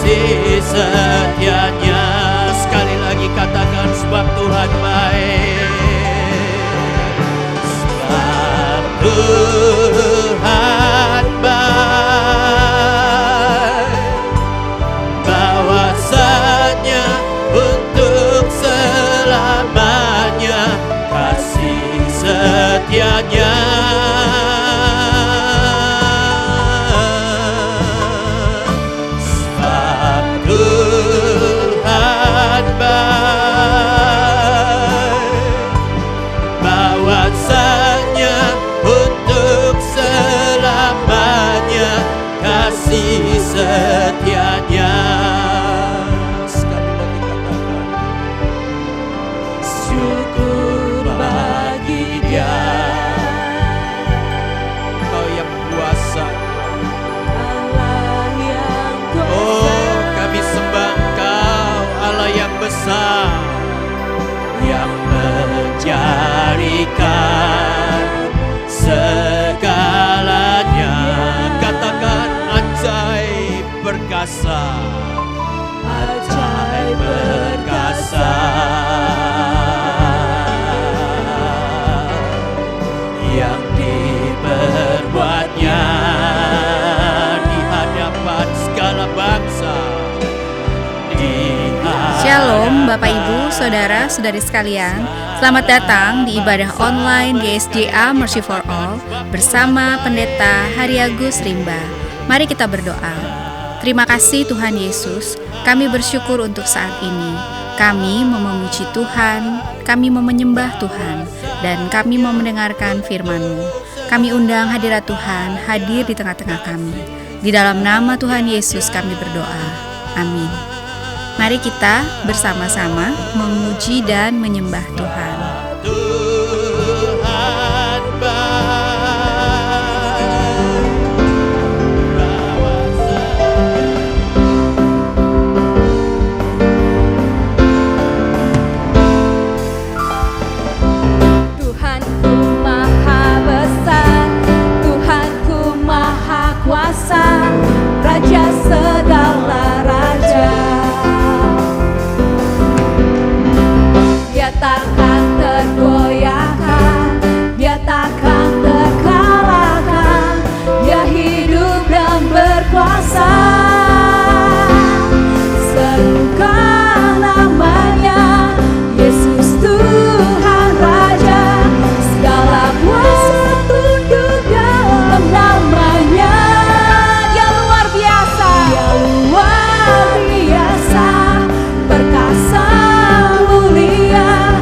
kasih setianya. Sekali lagi katakan, sebab Tuhan baik. Sebab Tuhan baik, bahwasanya untuk selamanya kasih setianya. Tuhan baik, bahwasanya untuk selamanya kasih setianya. Sekali lagi katakan, syukur bagi Dia. Kau yang kuasa, besar yang menjadikan segalanya. Katakan, ajaib perkasa, ajaib perkasa yang diperbuatnya di hadapan segala bangsa. Shalom Bapak Ibu, Saudara-saudari sekalian. Selamat datang di ibadah online GSJA Mercy for All bersama Pendeta Hari Agus Rimba. Mari kita berdoa. Terima kasih Tuhan Yesus, kami bersyukur untuk saat ini. Kami mau memuji Tuhan, kami mau menyembah Tuhan, dan kami mau mendengarkan firman-Mu. Kami undang hadirat Tuhan hadir di tengah-tengah kami. Di dalam nama Tuhan Yesus kami berdoa. Amin. Mari kita bersama-sama memuji dan menyembah Tuhan. Tuhan Tuhanku maha besar, Tuhanku maha kuasa, Raja segala raja. Dia takkan tergoyahkan, Dia takkan terkalahkan, Dia hidup dan berkuasa. Serukan namanya, Yesus Tuhan Raja, segala kuasa tunduk dalam namanya. Dia luar biasa, Dia luar biasa, perkasa mulia,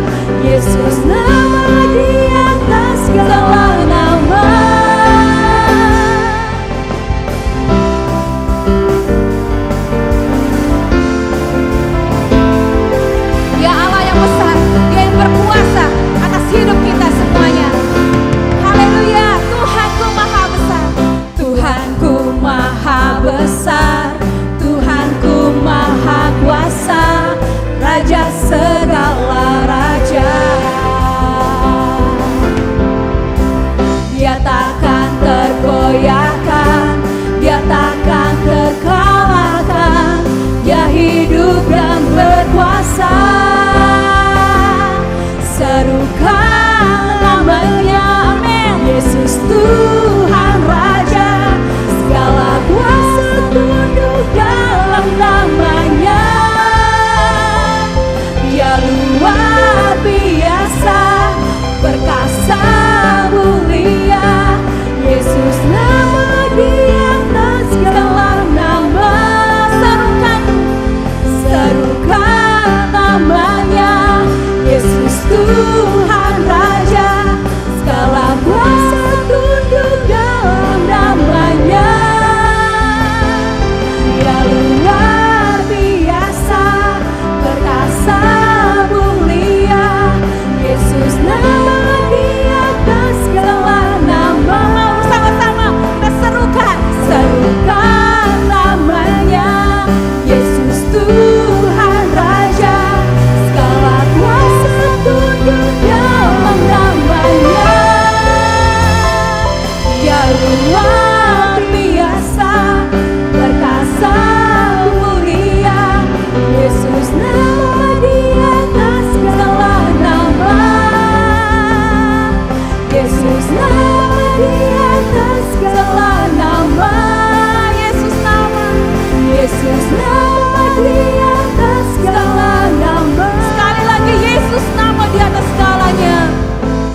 Yesus, nama di atas segala nama. Sekali lagi, Yesus nama di atas segalanya.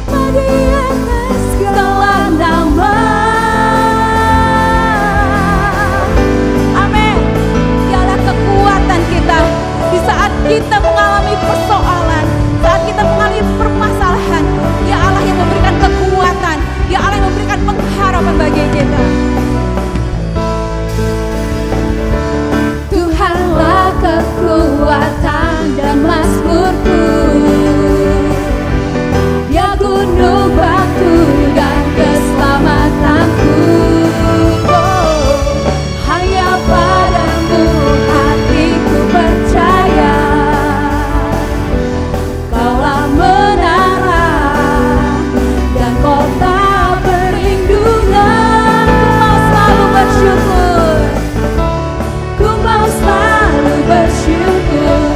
Nama di atas segala nama. Amin. Dialah kekuatan kita di saat kita mengalami persoalan, saat kita mengalami permasalahan. Dia Allah yang memberikan kekuatan, Dia Allah yang memberikan pengharapan bagi kita. Tuhanlah kekuatan dan mazmurku, Dia gunung batu dan keselamatanku. Oh, hanya padamu hatiku percaya. Kaulah menara dan kota perlindungan. Ku mau selalu bersyukur,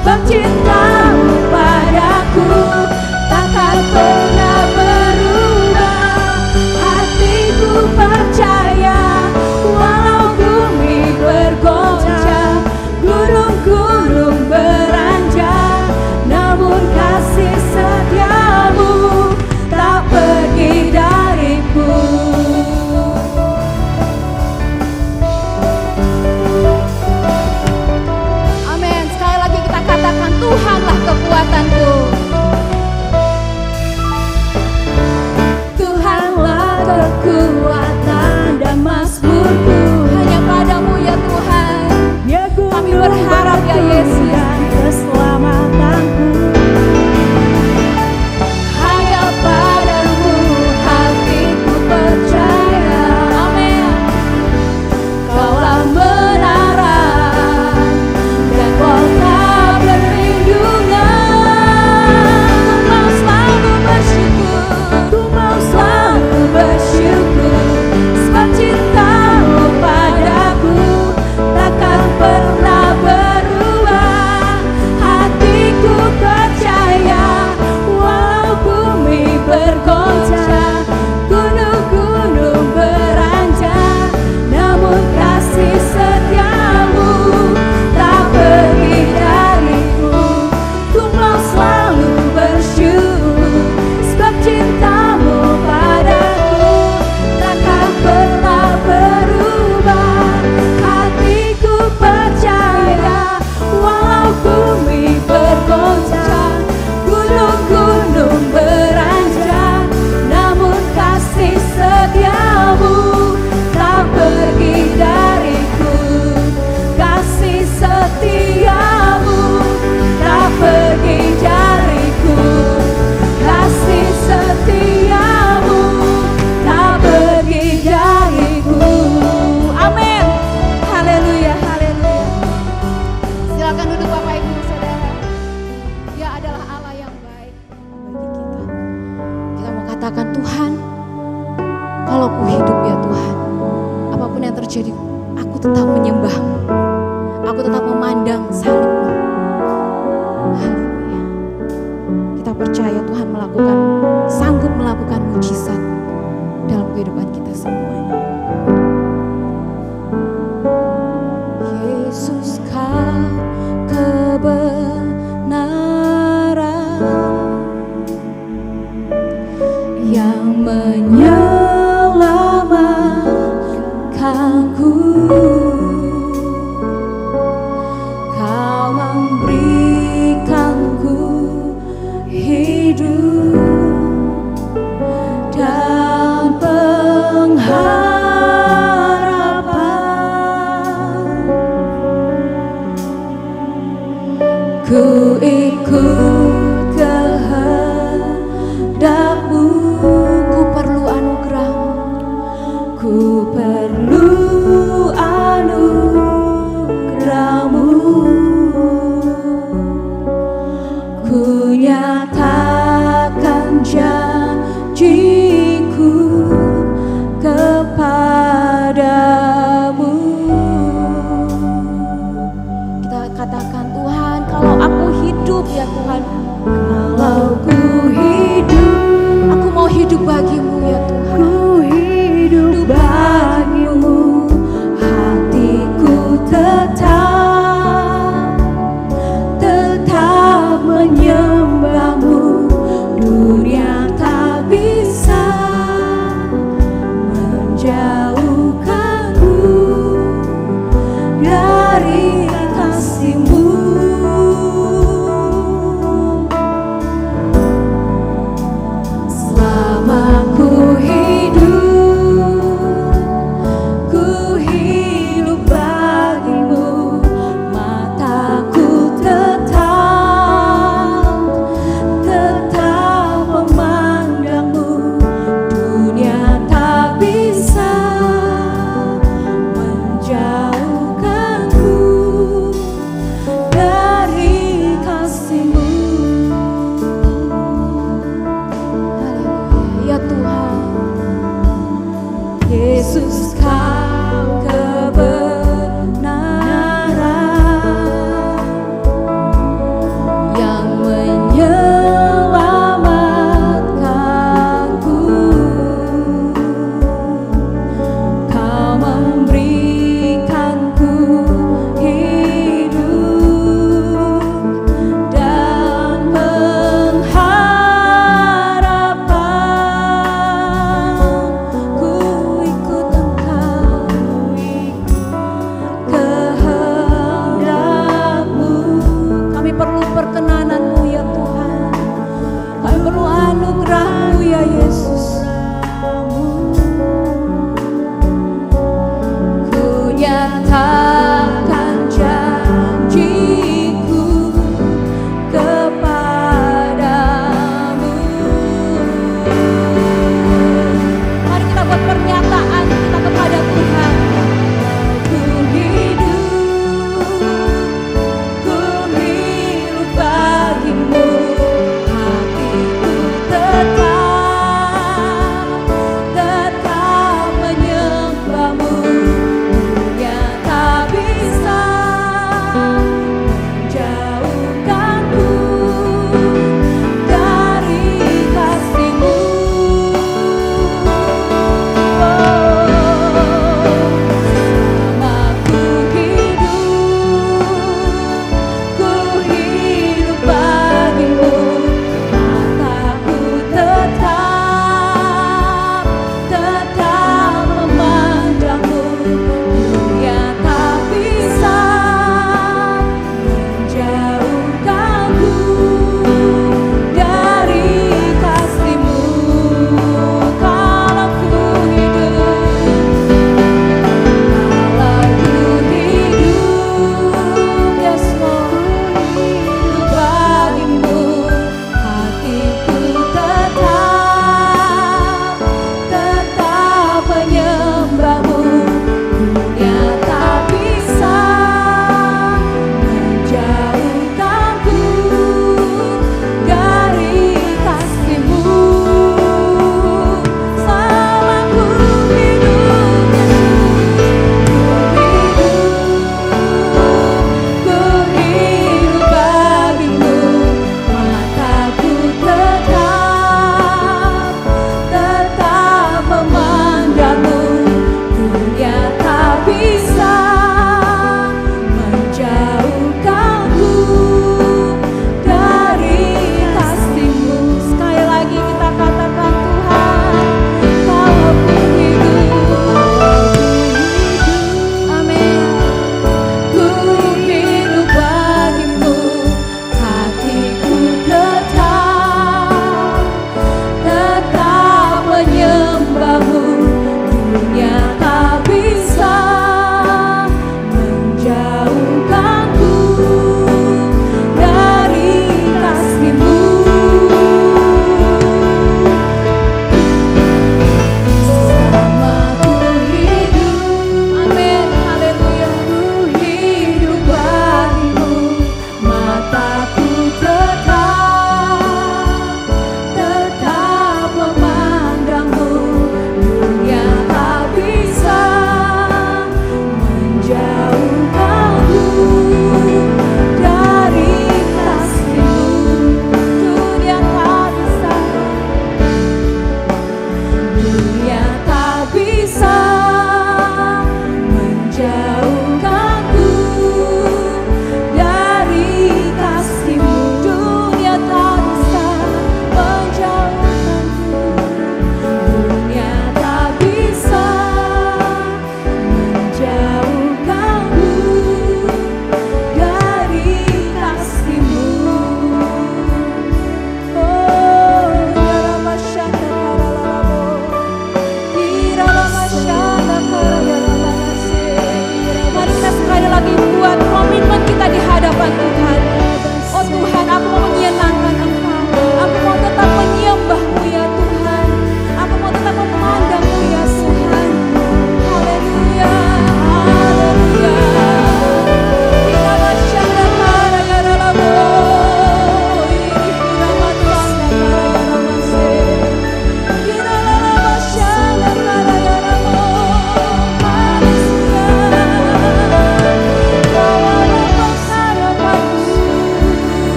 sebab cintamu padaku takkan pernah berubah. Hatiku percaya, walau bumi bergoncang, gunung-gunung beranjak, namun kasih setiamu tak pergi dariku. Amin. Sekali lagi kita katakan, Tuhanlah kekuatanku. Tuhanlah kekuatan dan mazmurku. Hanya padamu ya Tuhan. Kami berharap ya Yesus. Keselamatanku. Hanya padamu hatiku percaya. Amin. Kaulah menara dan kota perlindungan. Ku mau selalu bersyukur, ku mau selalu bersyukur, sebab cintamu padaku takkan pernah berubah. Hatiku percaya, walau bumi bergoncang, gunung-gunung beranjak, namun kasih setiamu tak pergi dariku. Ku mau selalu bersyukur, sebab cintamu padaku takkan pernah berubah. Hatiku percaya, walau bumi bergoncang, gunung-gunung beranjak, namun kasih setiamu tak pergi dariku. Kasih setiamu tak pergi dariku. Kasih setiamu tak pergi dariku. Amin. Haleluya, haleluya. Silakan duduk Bapak Ibu Saudara. Dia adalah Allah yang baik bagi kita. Kita mau katakan, Tuhan, kalau ku hidup ya Tuhan, apapun yang terjadi, aku tetap menyembah-Mu. Aku tetap memandang salib-Mu. Haleluya. Kita percaya Tuhan sanggup melakukan mujizat dalam kehidupan kita semuanya. Yesus kau kebenaran yang menyelamatkanku. Kau memberikanku hidup dan pengharapan. Ku ikut kehendak-Mu. Ku perlu anugerah-Mu. Ku perlu anugerah-Mu. Ku nyatakan janji-Ku kepadamu. Kita katakan, Tuhan, kalau aku hidup ya Tuhan, tetap menyembahmu. Dunia tak bisa menjauhkanku dari kasih-Mu. Selama ku hidup bagimu.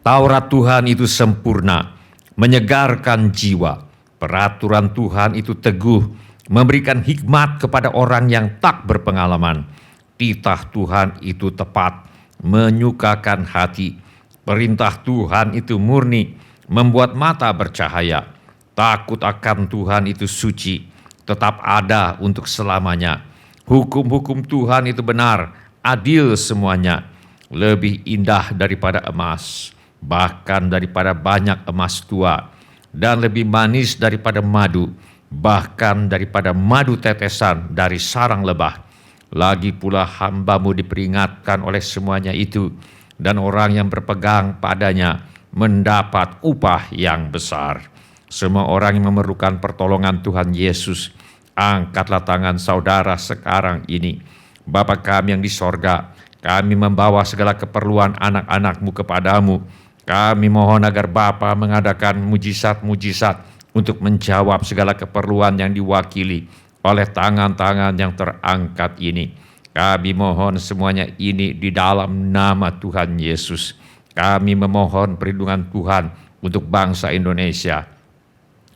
Taurat Tuhan itu sempurna, menyegarkan jiwa. Peraturan Tuhan itu teguh, memberikan hikmat kepada orang yang tak berpengalaman. Titah Tuhan itu tepat, menyukakan hati. Perintah Tuhan itu murni, membuat mata bercahaya. Takut akan Tuhan itu suci, tetap ada untuk selamanya. Hukum-hukum Tuhan itu benar, adil semuanya. Lebih indah daripada emas, bahkan daripada banyak emas tua, dan lebih manis daripada madu, bahkan daripada madu tetesan dari sarang lebah. Lagi pula hamba-Mu diperingatkan oleh semuanya itu, dan orang yang berpegang padanya mendapat upah yang besar. Semua orang yang memerlukan pertolongan Tuhan Yesus, angkatlah tangan saudara sekarang ini. Bapa kami yang di sorga, kami membawa segala keperluan anak-anak-Mu kepadamu. Kami mohon agar Bapa mengadakan mujizat-mujizat untuk menjawab segala keperluan yang diwakili oleh tangan-tangan yang terangkat ini. Kami mohon semuanya ini di dalam nama Tuhan Yesus. Kami memohon perlindungan Tuhan untuk bangsa Indonesia,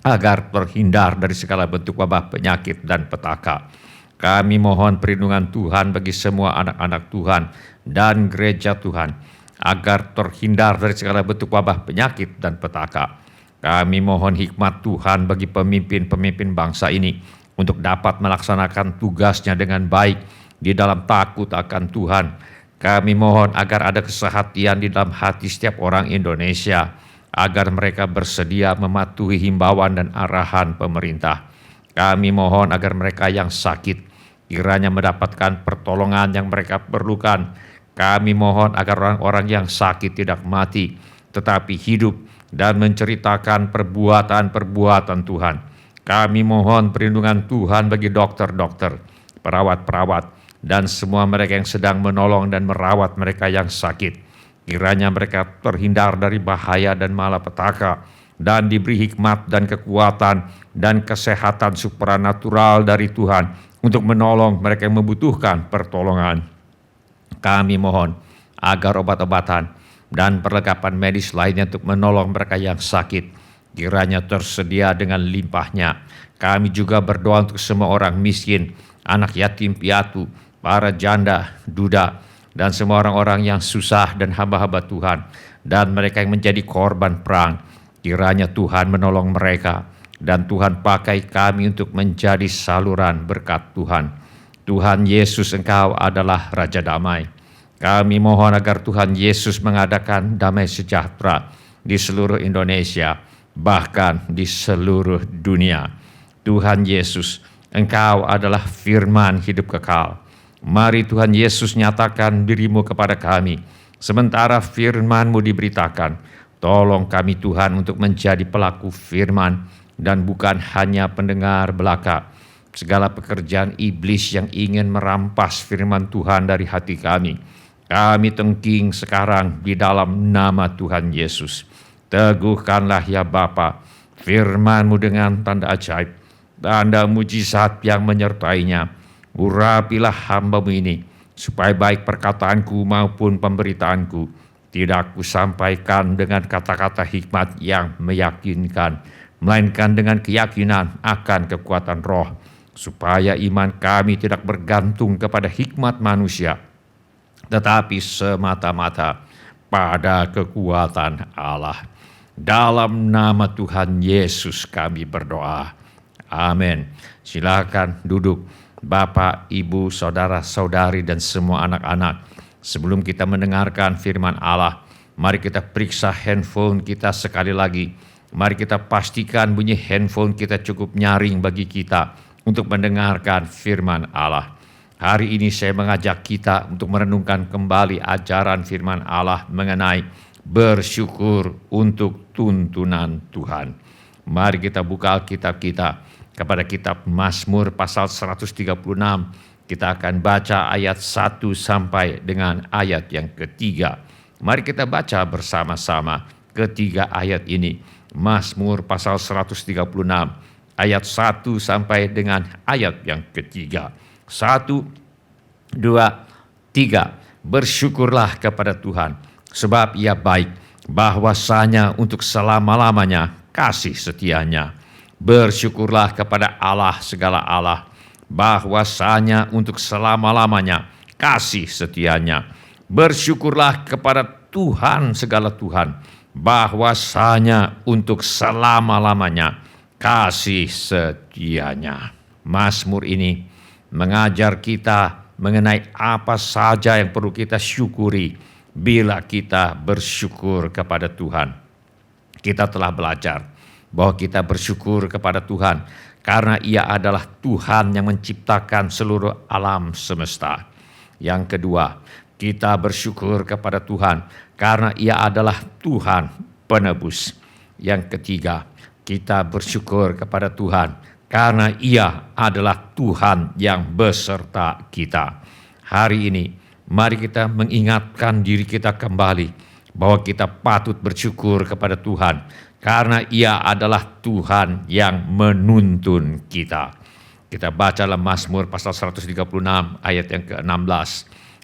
agar terhindar dari segala bentuk wabah, penyakit, dan petaka. Kami mohon perlindungan Tuhan bagi semua anak-anak Tuhan dan gereja Tuhan, agar terhindar dari segala bentuk wabah, penyakit, dan petaka. Kami mohon hikmat Tuhan bagi pemimpin-pemimpin bangsa ini untuk dapat melaksanakan tugasnya dengan baik di dalam takut akan Tuhan. Kami mohon agar ada kesehatian di dalam hati setiap orang Indonesia, agar mereka bersedia mematuhi himbauan dan arahan pemerintah. Kami mohon agar mereka yang sakit kiranya mendapatkan pertolongan yang mereka perlukan. Kami mohon agar orang-orang yang sakit tidak mati, tetapi hidup dan menceritakan perbuatan-perbuatan Tuhan. Kami mohon perlindungan Tuhan bagi dokter-dokter, perawat-perawat, dan semua mereka yang sedang menolong dan merawat mereka yang sakit. Kiranya mereka terhindar dari bahaya dan malapetaka, dan diberi hikmat dan kekuatan dan kesehatan supranatural dari Tuhan untuk menolong mereka yang membutuhkan pertolongan. Kami mohon agar obat-obatan dan perlengkapan medis lainnya untuk menolong mereka yang sakit kiranya tersedia dengan limpahnya. Kami juga berdoa untuk semua orang miskin, anak yatim piatu, para janda, duda, dan semua orang-orang yang susah dan hamba-hamba Tuhan, dan mereka yang menjadi korban perang. Kiranya Tuhan menolong mereka, dan Tuhan pakai kami untuk menjadi saluran berkat Tuhan. Tuhan Yesus, Engkau adalah Raja Damai. Kami mohon agar Tuhan Yesus mengadakan damai sejahtera di seluruh Indonesia, bahkan di seluruh dunia. Tuhan Yesus, Engkau adalah firman hidup kekal. Mari Tuhan Yesus nyatakan diri-Mu kepada kami, sementara firman-Mu diberitakan. Tolong kami Tuhan untuk menjadi pelaku firman, dan bukan hanya pendengar belaka. Segala pekerjaan iblis yang ingin merampas firman Tuhan dari hati kami, kami tengking sekarang di dalam nama Tuhan Yesus. Teguhkanlah ya Bapa firman-Mu dengan tanda ajaib, tanda mujizat yang menyertainya. Urapilah hamba-Mu ini, supaya baik perkataanku maupun pemberitaanku tidak kusampaikan dengan kata-kata hikmat yang meyakinkan, melainkan dengan keyakinan akan kekuatan roh, supaya iman kami tidak bergantung kepada hikmat manusia, tetapi semata-mata pada kekuatan Allah. Dalam nama Tuhan Yesus kami berdoa. Amin. Silakan duduk Bapak, Ibu, saudara-saudari, dan semua anak-anak. Sebelum kita mendengarkan firman Allah, mari kita periksa handphone kita sekali lagi. Mari kita pastikan bunyi handphone kita cukup nyaring bagi kita untuk mendengarkan firman Allah. Hari ini saya mengajak kita untuk merenungkan kembali ajaran firman Allah mengenai bersyukur untuk tuntunan Tuhan. Mari kita buka Alkitab kita kepada kitab Mazmur pasal 136. Kita akan baca ayat 1 sampai dengan ayat yang ketiga. Mari kita baca bersama-sama ketiga ayat ini. Mazmur pasal 136 ayat 1 sampai dengan ayat yang ketiga. 1, 2, 3. Bersyukurlah kepada Tuhan, sebab Ia baik, bahwasanya untuk selama-lamanya kasih setianya. Bersyukurlah kepada Allah segala Allah, bahwasanya untuk selama-lamanya kasih setianya. Bersyukurlah kepada Tuhan segala Tuhan, bahwasanya untuk selama-lamanya kasih setianya. Mazmur ini mengajar kita mengenai apa saja yang perlu kita syukuri bila kita bersyukur kepada Tuhan. Kita telah belajar bahwa kita bersyukur kepada Tuhan karena Ia adalah Tuhan yang menciptakan seluruh alam semesta. Yang kedua, kita bersyukur kepada Tuhan karena Ia adalah Tuhan penebus. Yang ketiga, kita bersyukur kepada Tuhan karena Ia adalah Tuhan yang beserta kita. Hari ini, mari kita mengingatkan diri kita kembali bahwa kita patut bersyukur kepada Tuhan karena Ia adalah Tuhan yang menuntun kita. Kita baca dalam Mazmur pasal 136 ayat yang ke-16.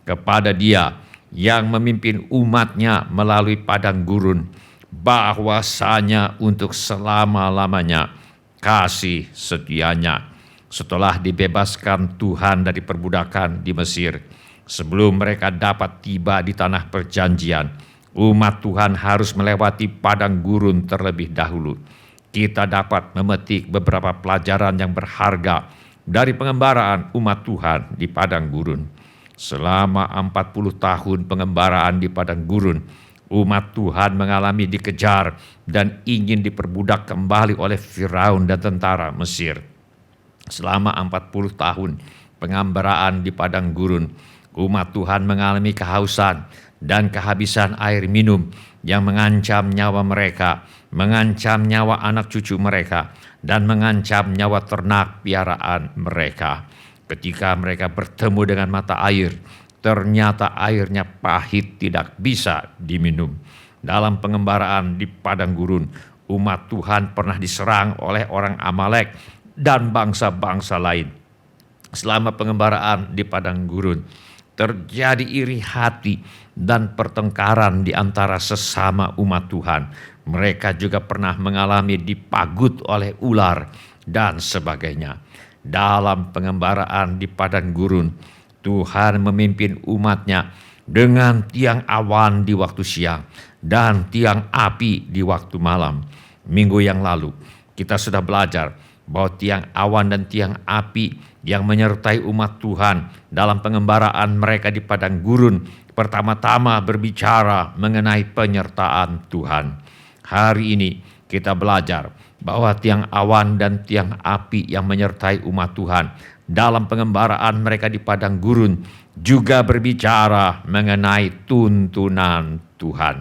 Kepada Dia yang memimpin umatnya melalui padang gurun, bahwasanya untuk selama-lamanya kasih setianya. Setelah dibebaskan Tuhan dari perbudakan di Mesir, sebelum mereka dapat tiba di tanah perjanjian, umat Tuhan harus melewati padang gurun terlebih dahulu. Kita dapat memetik beberapa pelajaran yang berharga dari pengembaraan umat Tuhan di padang gurun. Selama 40 tahun pengembaraan di padang gurun, umat Tuhan mengalami dikejar dan ingin diperbudak kembali oleh Firaun dan tentara Mesir. Selama 40 tahun pengembaraan di padang gurun, umat Tuhan mengalami kehausan dan kehabisan air minum yang mengancam nyawa mereka, mengancam nyawa anak cucu mereka, dan mengancam nyawa ternak piaraan mereka. Ketika mereka bertemu dengan mata air, ternyata airnya pahit, tidak bisa diminum. Dalam pengembaraan di padang gurun, umat Tuhan pernah diserang oleh orang Amalek dan bangsa-bangsa lain. Selama pengembaraan di padang gurun, terjadi iri hati dan pertengkaran di antara sesama umat Tuhan. Mereka juga pernah mengalami dipagut oleh ular dan sebagainya. Dalam pengembaraan di padang gurun, Tuhan memimpin umatnya dengan tiang awan di waktu siang dan tiang api di waktu malam. Minggu yang lalu kita sudah belajar bahwa tiang awan dan tiang api yang menyertai umat Tuhan dalam pengembaraan mereka di padang gurun pertama-tama berbicara mengenai penyertaan Tuhan. Hari ini kita belajar bahwa tiang awan dan tiang api yang menyertai umat Tuhan dalam pengembaraan mereka di padang gurun juga berbicara mengenai tuntunan Tuhan.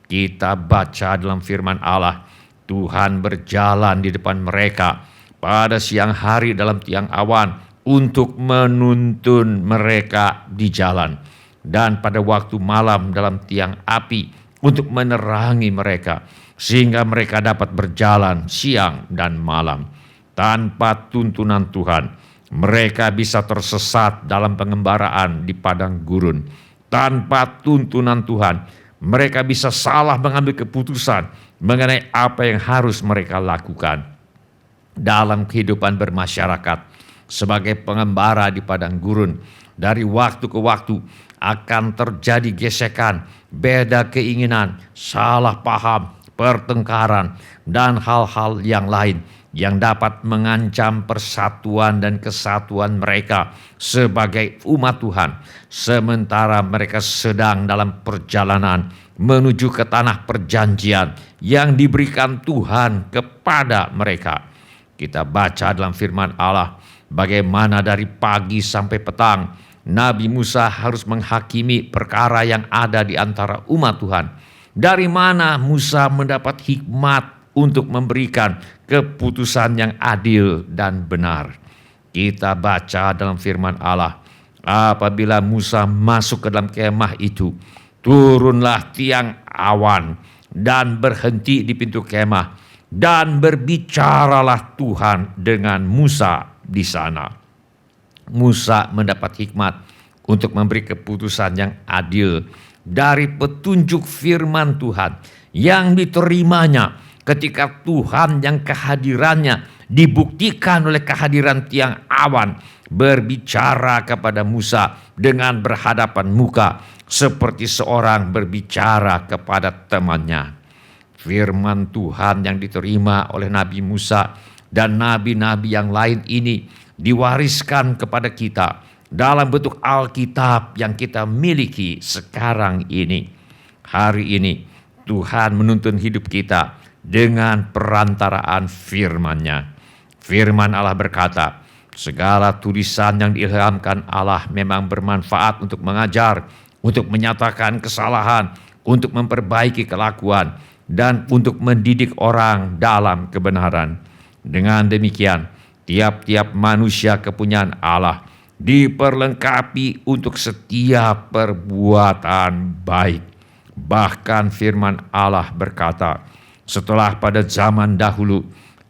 Kita baca dalam firman Allah, Tuhan berjalan di depan mereka pada siang hari dalam tiang awan untuk menuntun mereka di jalan, dan pada waktu malam dalam tiang api untuk menerangi mereka, sehingga mereka dapat berjalan siang dan malam. Tanpa tuntunan Tuhan, mereka bisa tersesat dalam pengembaraan di padang gurun. Tanpa tuntunan Tuhan, mereka bisa salah mengambil keputusan mengenai apa yang harus mereka lakukan. Dalam kehidupan bermasyarakat, sebagai pengembara di padang gurun, dari waktu ke waktu akan terjadi gesekan, beda keinginan, salah paham, pertengkaran, dan hal-hal yang lain yang dapat mengancam persatuan dan kesatuan mereka sebagai umat Tuhan, sementara mereka sedang dalam perjalanan menuju ke tanah perjanjian yang diberikan Tuhan kepada mereka. Kita baca dalam firman Allah bagaimana dari pagi sampai petang Nabi Musa harus menghakimi perkara yang ada di antara umat Tuhan. Dari mana Musa mendapat hikmat untuk memberikan keputusan yang adil dan benar? Kita baca dalam firman Allah, apabila Musa masuk ke dalam kemah itu, turunlah tiang awan dan berhenti di pintu kemah, dan berbicaralah Tuhan dengan Musa di sana. Musa mendapat hikmat untuk memberi keputusan yang adil dari petunjuk firman Tuhan yang diterimanya ketika Tuhan yang kehadirannya dibuktikan oleh kehadiran tiang awan berbicara kepada Musa dengan berhadapan muka seperti seorang berbicara kepada temannya. Firman Tuhan yang diterima oleh Nabi Musa dan nabi-nabi yang lain ini diwariskan kepada kita dalam bentuk Alkitab yang kita miliki sekarang ini. Hari ini Tuhan menuntun hidup kita dengan perantaraan firman-Nya. Firman Allah berkata, segala tulisan yang diilhamkan Allah memang bermanfaat untuk mengajar, untuk menyatakan kesalahan, untuk memperbaiki kelakuan, dan untuk mendidik orang dalam kebenaran. Dengan demikian, tiap-tiap manusia kepunyaan Allah diperlengkapi untuk setiap perbuatan baik. Bahkan firman Allah berkata, setelah pada zaman dahulu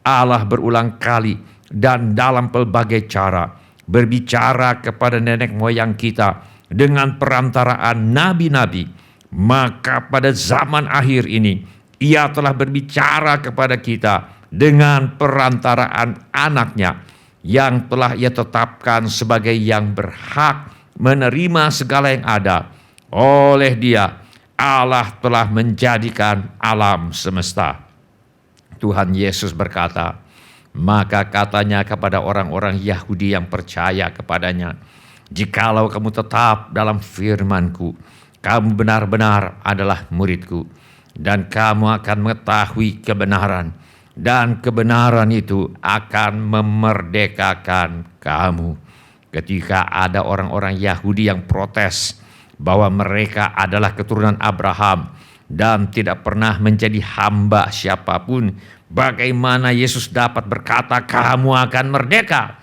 Allah berulang kali dan dalam pelbagai cara berbicara kepada nenek moyang kita dengan perantaraan nabi-nabi, maka pada zaman akhir ini Ia telah berbicara kepada kita dengan perantaraan anaknya yang telah Ia tetapkan sebagai yang berhak menerima segala yang ada. Oleh Dia Allah telah menjadikan alam semesta. Tuhan Yesus berkata, maka katanya kepada orang-orang Yahudi yang percaya kepadanya, jikalau kamu tetap dalam firman-Ku, kamu benar-benar adalah murid-Ku, dan kamu akan mengetahui kebenaran, dan kebenaran itu akan memerdekakan kamu. Ketika ada orang-orang Yahudi yang protes bahwa mereka adalah keturunan Abraham dan tidak pernah menjadi hamba siapapun, bagaimana Yesus dapat berkata, kamu akan merdeka?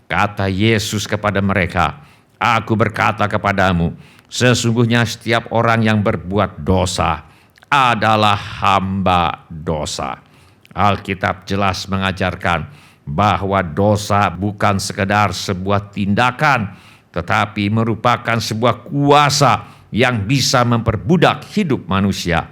Kata Yesus kepada mereka, aku berkata kepadamu, sesungguhnya setiap orang yang berbuat dosa adalah hamba dosa. Alkitab jelas mengajarkan bahwa dosa bukan sekedar sebuah tindakan, tetapi merupakan sebuah kuasa yang bisa memperbudak hidup manusia.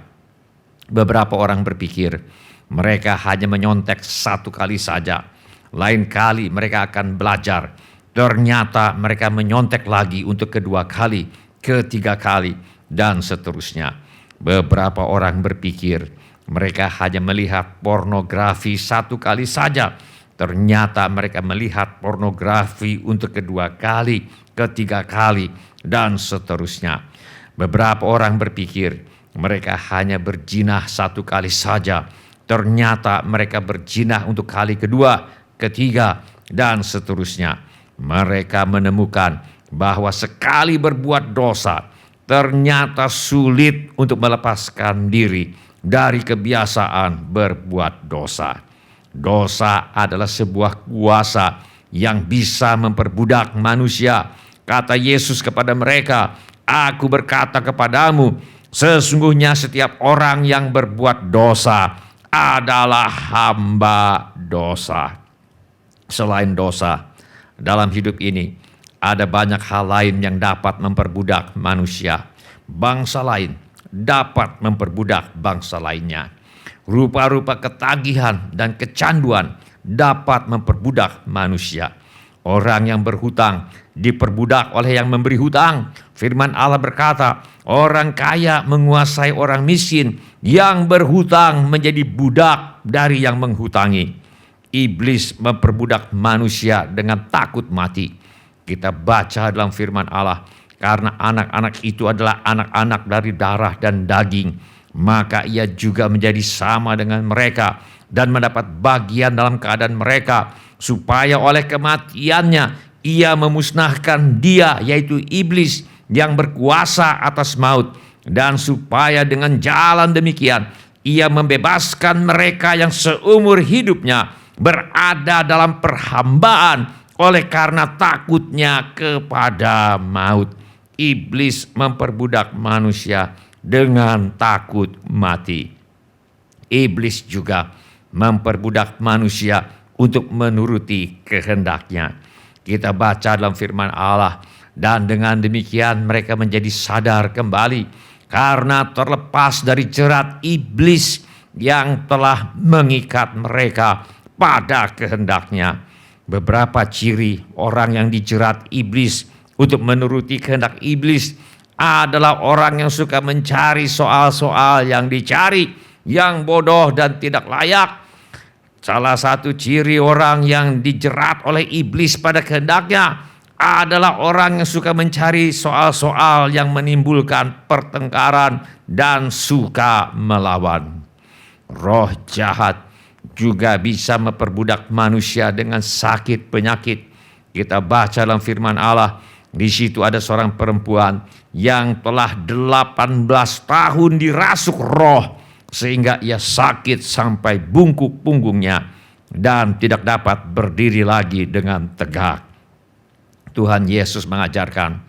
Beberapa orang berpikir mereka hanya menyontek satu kali saja, lain kali mereka akan belajar. Ternyata mereka menyontek lagi untuk kedua kali, ketiga kali, dan seterusnya. Beberapa orang berpikir mereka hanya melihat pornografi satu kali saja. Ternyata mereka melihat pornografi untuk kedua kali, ketiga kali, dan seterusnya. Beberapa orang berpikir mereka hanya berzinah satu kali saja. Ternyata mereka berzinah untuk kali kedua, ketiga, dan seterusnya. Mereka menemukan bahwa sekali berbuat dosa, ternyata sulit untuk melepaskan diri dari kebiasaan berbuat dosa. Dosa adalah sebuah kuasa yang bisa memperbudak manusia. Kata Yesus kepada mereka, aku berkata kepadamu, sesungguhnya setiap orang yang berbuat dosa adalah hamba dosa. Selain dosa, dalam hidup ini ada banyak hal lain yang dapat memperbudak manusia. Bangsa lain dapat memperbudak bangsa lainnya. Rupa-rupa ketagihan dan kecanduan dapat memperbudak manusia. Orang yang berhutang diperbudak oleh yang memberi hutang. Firman Allah berkata, orang kaya menguasai orang miskin, yang berhutang menjadi budak dari yang menghutangi. Iblis memperbudak manusia dengan takut mati. Kita baca dalam firman Allah, karena anak-anak itu adalah anak-anak dari darah dan daging, maka ia juga menjadi sama dengan mereka dan mendapat bagian dalam keadaan mereka, supaya oleh kematiannya ia memusnahkan dia, yaitu iblis yang berkuasa atas maut, dan supaya dengan jalan demikian ia membebaskan mereka yang seumur hidupnya berada dalam perhambaan oleh karena takutnya kepada maut. Iblis memperbudak manusia dengan takut mati. Iblis juga memperbudak manusia untuk menuruti kehendaknya. Kita baca dalam firman Allah, dan dengan demikian mereka menjadi sadar kembali karena terlepas dari jerat iblis yang telah mengikat mereka pada kehendaknya. Beberapa ciri orang yang dijerat iblis untuk menuruti kehendak iblis adalah orang yang suka mencari soal-soal yang dicari, yang bodoh dan tidak layak. Salah satu ciri orang yang dijerat oleh iblis pada kehendaknya adalah orang yang suka mencari soal-soal yang menimbulkan pertengkaran dan suka melawan. Roh jahat juga bisa memperbudak manusia dengan sakit penyakit. Kita baca dalam firman Allah, di situ ada seorang perempuan yang telah 18 tahun dirasuk roh, sehingga ia sakit sampai bungkuk punggungnya dan tidak dapat berdiri lagi dengan tegak. Tuhan Yesus mengajarkan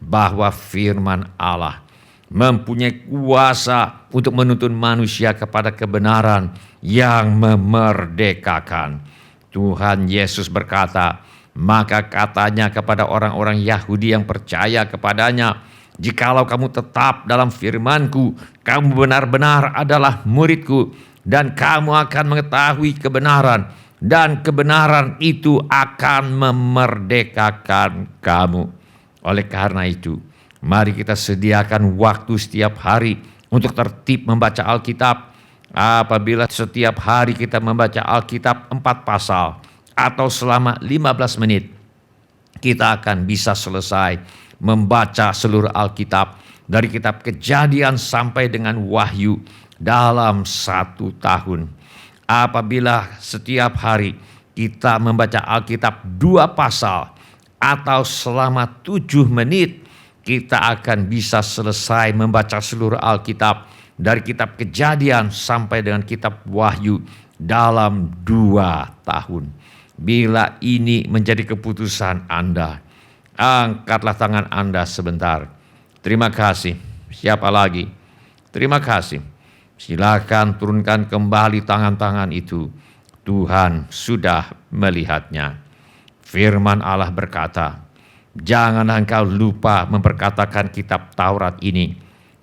bahwa firman Allah mempunyai kuasa untuk menuntun manusia kepada kebenaran yang memerdekakan. Tuhan Yesus berkata, maka katanya kepada orang-orang Yahudi yang percaya kepadanya, jikalau kamu tetap dalam firman-Ku, kamu benar-benar adalah murid-Ku, dan kamu akan mengetahui kebenaran, dan kebenaran itu akan memerdekakan kamu. Oleh karena itu, mari kita sediakan waktu setiap hari untuk tertib membaca Alkitab. Apabila setiap hari kita membaca Alkitab 4 pasal atau selama 15 menit, kita akan bisa selesai membaca seluruh Alkitab dari kitab Kejadian sampai dengan Wahyu dalam 1 tahun. Apabila setiap hari kita membaca Alkitab 2 pasal atau selama 7 menit, kita akan bisa selesai membaca seluruh Alkitab dari kitab Kejadian sampai dengan kitab Wahyu dalam 2 tahun. Bila ini menjadi keputusan Anda, angkatlah tangan Anda sebentar. Terima kasih. Siapa lagi? Terima kasih. Silakan turunkan kembali tangan-tangan itu. Tuhan sudah melihatnya. Firman Allah berkata, janganlah engkau lupa memperkatakan kitab Taurat ini,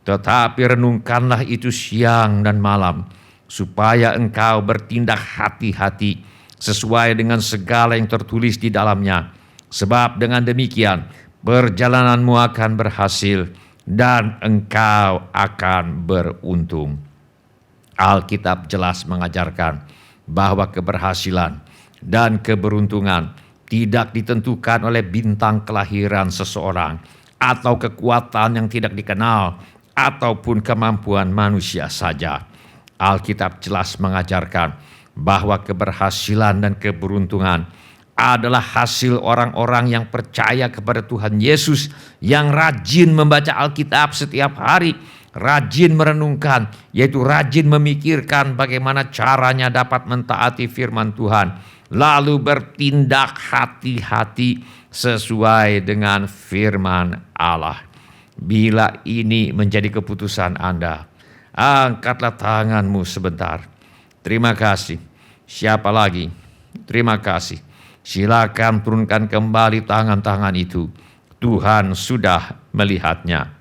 tetapi renungkanlah itu siang dan malam, supaya engkau bertindak hati-hati sesuai dengan segala yang tertulis di dalamnya. Sebab dengan demikian perjalananmu akan berhasil dan engkau akan beruntung. Alkitab jelas mengajarkan bahwa keberhasilan dan keberuntungan tidak ditentukan oleh bintang kelahiran seseorang atau kekuatan yang tidak dikenal ataupun kemampuan manusia saja. Alkitab jelas mengajarkan bahwa keberhasilan dan keberuntungan adalah hasil orang-orang yang percaya kepada Tuhan Yesus, yang rajin membaca Alkitab setiap hari, rajin merenungkan, yaitu rajin memikirkan bagaimana caranya dapat mentaati firman Tuhan, lalu bertindak hati-hati sesuai dengan firman Allah. Bila ini menjadi keputusan Anda, angkatlah tanganmu sebentar. Terima kasih. Siapa lagi? Terima kasih. Silakan turunkan kembali tangan-tangan itu. Tuhan sudah melihatnya.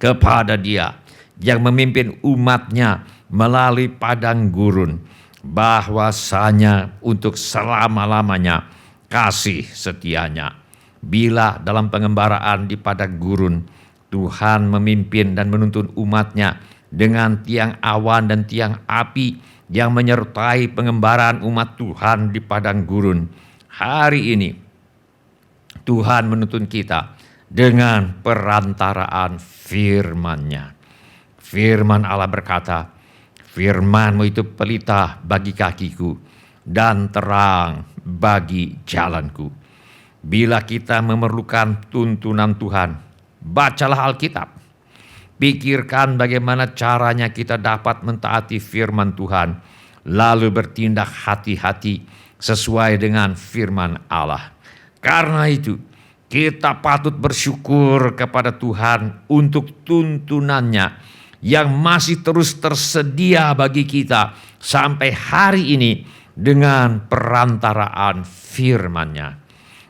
Kepada Dia yang memimpin umatnya melalui padang gurun, bahwasanya untuk selama-lamanya kasih setianya. Bila dalam pengembaraan di padang gurun, Tuhan memimpin dan menuntun umatnya dengan tiang awan dan tiang api yang menyertai pengembaraan umat Tuhan di padang gurun. Hari ini Tuhan menuntun kita dengan perantaraan firman-Nya. Firman Allah berkata, firman-Mu itu pelita bagi kakiku dan terang bagi jalanku. Bila kita memerlukan tuntunan Tuhan, bacalah Alkitab. Pikirkan bagaimana caranya kita dapat mentaati firman Tuhan, lalu bertindak hati-hati sesuai dengan firman Allah. Karena itu, kita patut bersyukur kepada Tuhan untuk tuntunannya yang masih terus tersedia bagi kita sampai hari ini dengan perantaraan firman-Nya.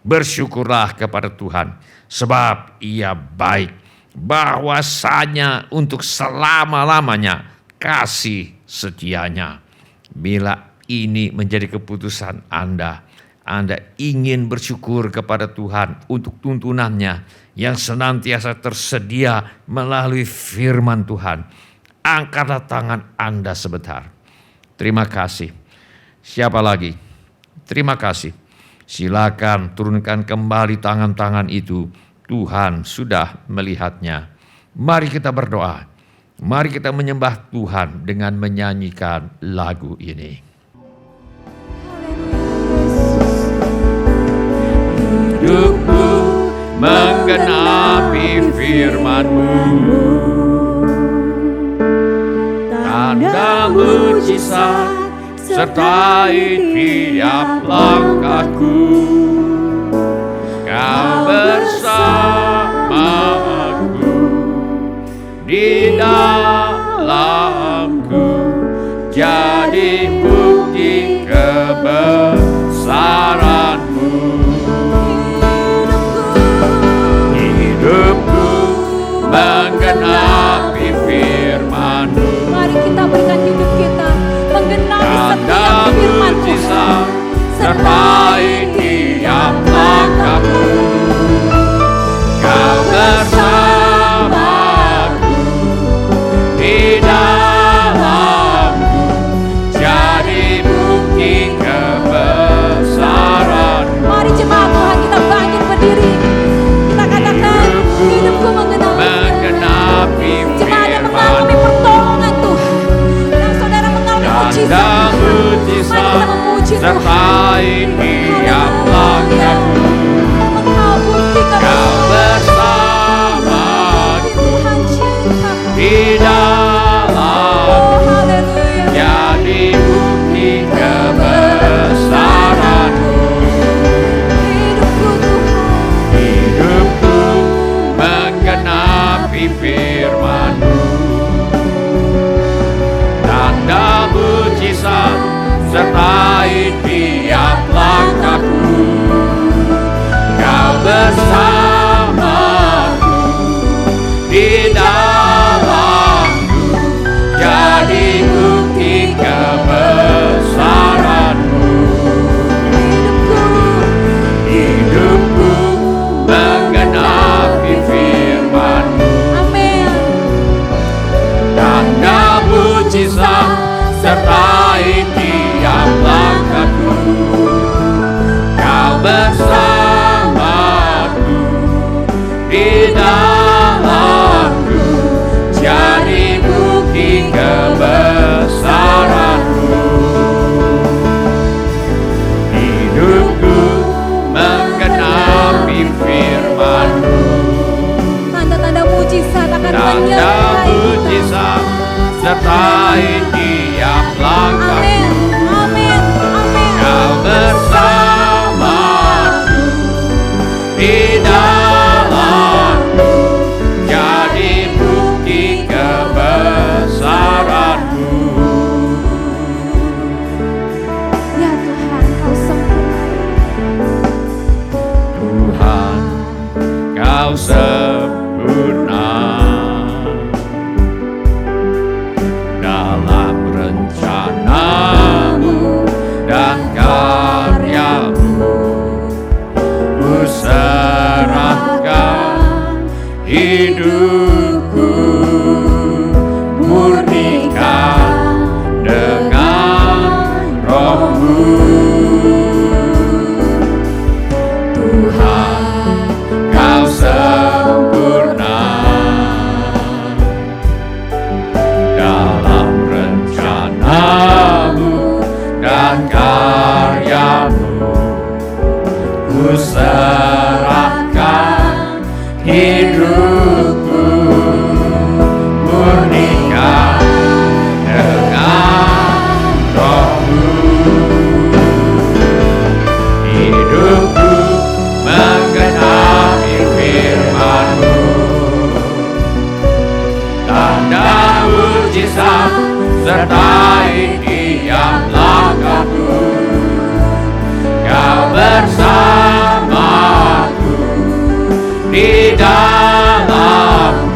Bersyukurlah kepada Tuhan sebab Ia baik bahwasanya untuk selama-lamanya kasih setianya. Bila ini menjadi keputusan Anda ingin bersyukur kepada Tuhan untuk tuntunannya yang senantiasa tersedia melalui firman Tuhan, angkatlah tangan Anda sebentar. Terima kasih. Siapa lagi? Terima kasih. Silakan turunkan kembali tangan-tangan itu. Tuhan sudah melihatnya. Mari kita berdoa. Mari kita menyembah Tuhan dengan menyanyikan lagu ini. Hidupku menggenapi firman-Mu, tanda mujizat sertai tiap langkahku. Kau bersama aku, di dalamku, jadi bukti kebesaran-Mu. Hidupku menggenapi firman-Mu. Mari kita berikan hidup kita menggenapi setiap firman-Mu, sertai tiap langkahku. Kau bersamaku, di dalamku, jadi bukti kebesaran-Mu. Mari jemaat Tuhan kita bangkit berdiri. Kita katakan hidupku menggenapi jemaat yang mengalami pertolongan Tuhan, yang saudara mengalami mujizat, mari kita memuji Tuhan. Sertai tiap langkahku. Engkau bukti Kau kebesaran bersamaku, Tuhan cinta. di dalam Oh haleluya. jadi bukti kebesaran-Mu. Hidupku Tuhan, Hidupku menggenapi firman-Mu, tanda mujizat sertai tiap langkahku. Kau bersamaku, di dalamku, jadi bukti kebesaran-Mu. Hidupku menggenapi firman-Mu, amin. tanda mujizat sertai tiap langkahku. Kau bersamaku, di dalamku, jadi bukti kebesaran-Mu. Hidupku menggenapi firman-Mu, Tanda-tanda mujizat akan tanda menyertai mujizat sertai tiap langkahku. Amin, amin, amin. Kau bersamaku, di dalamku, jadi bukti kebesaran-Mu. Ya Tuhan, Kau sempurna. Tuhan, Kau sempurna dalam rencana-Mu dan karya-Mu. Ku serahkan hidupku, murnikan dengan Roh-Mu. Tuhan, Kau sempurna dalam rencana-Mu dan karya-Mu. Ku serahkan hidupku, murnikan dengan Roh-Mu. Hidupku menggenapi firman-Mu, tanda mujizat sertai tiap langkahku. Kau bersamaku, di dalam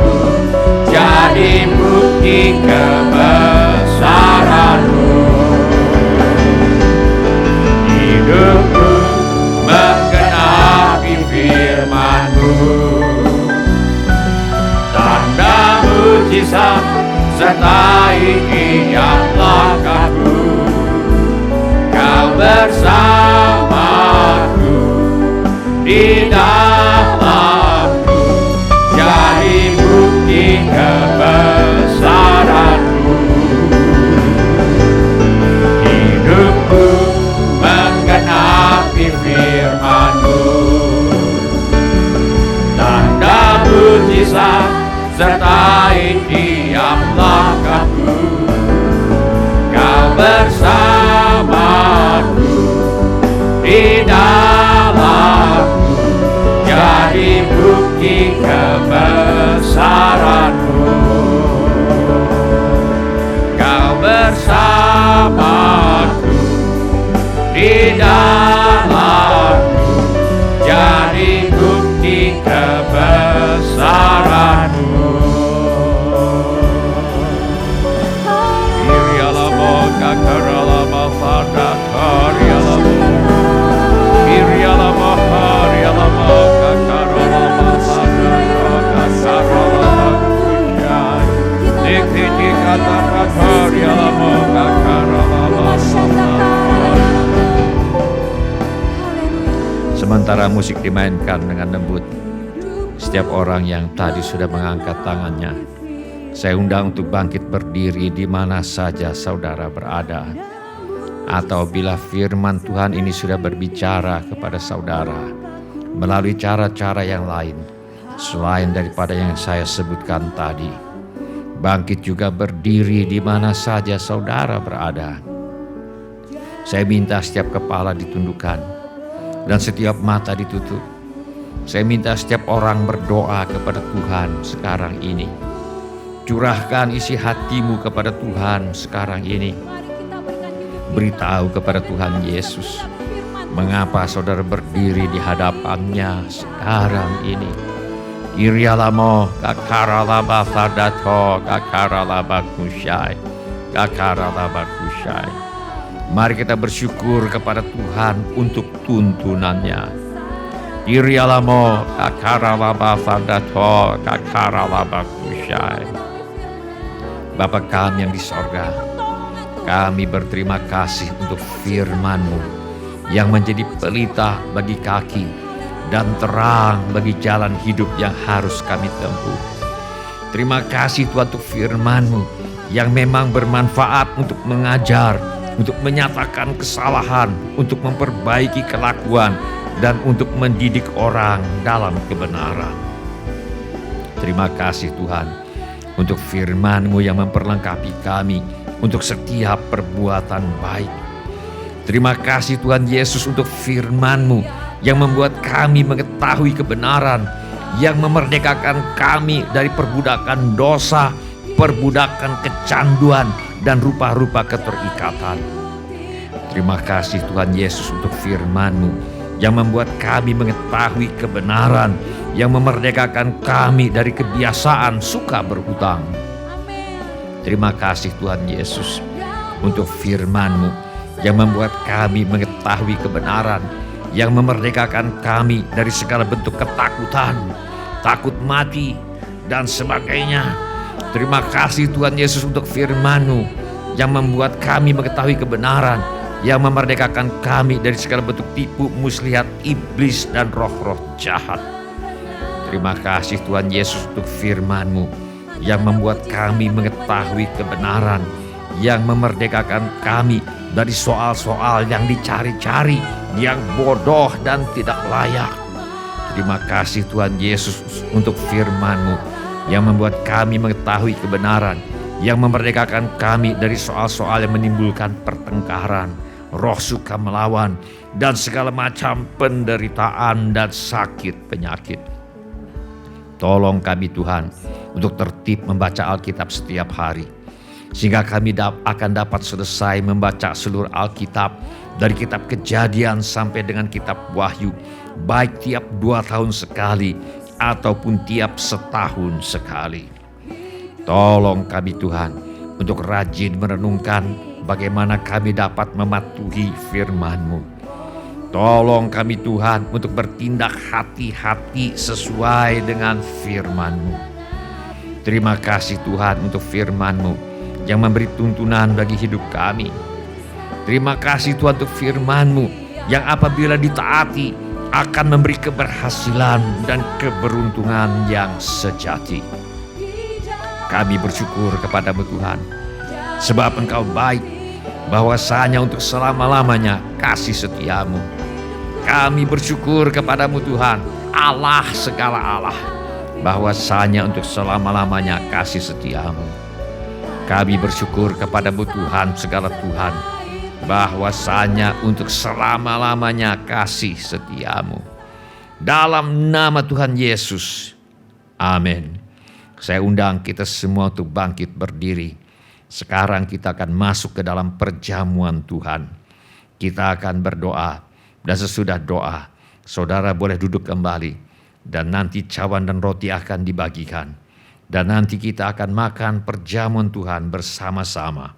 sertai tiap langkahku. Kau bersamaku di dalamku, jadi bukti kebesaranmu. Hidupku menggenapi firman-Mu, tanda mujizat sertai tiap langkahku. Kau bersamaku di dalamku, jadi bukti kebesaran-Mu. Kau bersamaku di dalamku, jadi bukti kebesaran-Mu. Irialamo kakaralama fada karialamo, Irialamo harialamo kakaralama fada kakaralama kusyai, Nikiti kata karialamo kakaralama fada. Sementara musik dimainkan dengan lembut, setiap orang yang tadi sudah mengangkat tangannya, saya undang untuk bangkit berdiri di mana saja saudara berada. Atau bila firman Tuhan ini sudah berbicara kepada saudara melalui cara-cara yang lain selain daripada yang saya sebutkan tadi, bangkit juga berdiri di mana saja saudara berada. Saya minta setiap kepala ditundukkan dan setiap mata ditutup. Saya minta setiap orang berdoa kepada Tuhan sekarang ini. Curahkan isi hatimu kepada Tuhan sekarang ini. Beritahu kepada Tuhan Yesus mengapa saudara berdiri di hadapannya sekarang ini. Irialamo kakaralaba fadato kakaralaba kusyai, kakaralaba kusyai. Mari kita bersyukur kepada Tuhan untuk tuntunannya. Irialamo kakaralaba fadato kakaralaba kusyai. Bapa kami yang di sorga, kami berterima kasih untuk firman-Mu yang menjadi pelita bagi kaki dan terang bagi jalan hidup yang harus kami tempuh. Terima kasih Tuhan untuk firman-Mu yang memang bermanfaat untuk mengajar, untuk menyatakan kesalahan, untuk memperbaiki kelakuan, dan untuk mendidik orang dalam kebenaran. Terima kasih Tuhan untuk firman-Mu yang memperlengkapi kami untuk setiap perbuatan baik. Terima kasih Tuhan Yesus untuk firman-Mu yang membuat kami mengetahui kebenaran, yang memerdekakan kami dari perbudakan dosa, perbudakan kecanduan, dan rupa-rupa keterikatan. Terima kasih Tuhan Yesus untuk firman-Mu yang membuat kami mengetahui kebenaran, yang memerdekakan kami dari kebiasaan suka berhutang. Terima kasih Tuhan Yesus untuk firman-Mu yang membuat kami mengetahui kebenaran, yang memerdekakan kami dari segala bentuk ketakutan, takut mati, dan sebagainya. Terima kasih Tuhan Yesus untuk firman-Mu yang membuat kami mengetahui kebenaran, yang memerdekakan kami dari segala bentuk tipu muslihat iblis dan roh-roh jahat. Terima kasih Tuhan Yesus untuk firman-Mu yang membuat kami mengetahui kebenaran, yang memerdekakan kami dari soal-soal yang dicari-cari, yang bodoh dan tidak layak. Terima kasih Tuhan Yesus untuk firman-Mu yang membuat kami mengetahui kebenaran, yang memerdekakan kami dari soal-soal yang menimbulkan pertengkaran, roh suka melawan, dan segala macam penderitaan dan sakit penyakit. Tolong kami Tuhan untuk tertib membaca Alkitab setiap hari, sehingga kami akan dapat selesai membaca seluruh Alkitab dari kitab Kejadian sampai dengan kitab Wahyu, baik tiap 2 tahun sekali ataupun tiap setahun sekali. Tolong kami Tuhan untuk rajin merenungkan bagaimana kami dapat mematuhi firman-Mu. Tolong kami Tuhan untuk bertindak hati-hati sesuai dengan firman-Mu. Terima kasih Tuhan untuk firman-Mu yang memberi tuntunan bagi hidup kami. Terima kasih Tuhan untuk firman-Mu yang apabila ditaati akan memberi keberhasilan dan keberuntungan yang sejati. Kami bersyukur kepadamu Tuhan, sebab Engkau baik, bahwasanya untuk selama-lamanya kasih setia-Mu. Kami bersyukur kepadamu Tuhan, Allah segala Allah, bahwasanya untuk selama-lamanya kasih setia-Mu. Kami bersyukur kepadamu Tuhan segala Tuhan, bahwasanya untuk selama-lamanya kasih setia-Mu. Dalam nama Tuhan Yesus, amin. Saya undang kita semua untuk bangkit berdiri. Sekarang kita akan masuk ke dalam perjamuan Tuhan. Kita akan berdoa, dan sesudah doa, saudara boleh duduk kembali. Dan nanti cawan dan roti akan dibagikan. Dan nanti kita akan makan perjamuan Tuhan bersama-sama.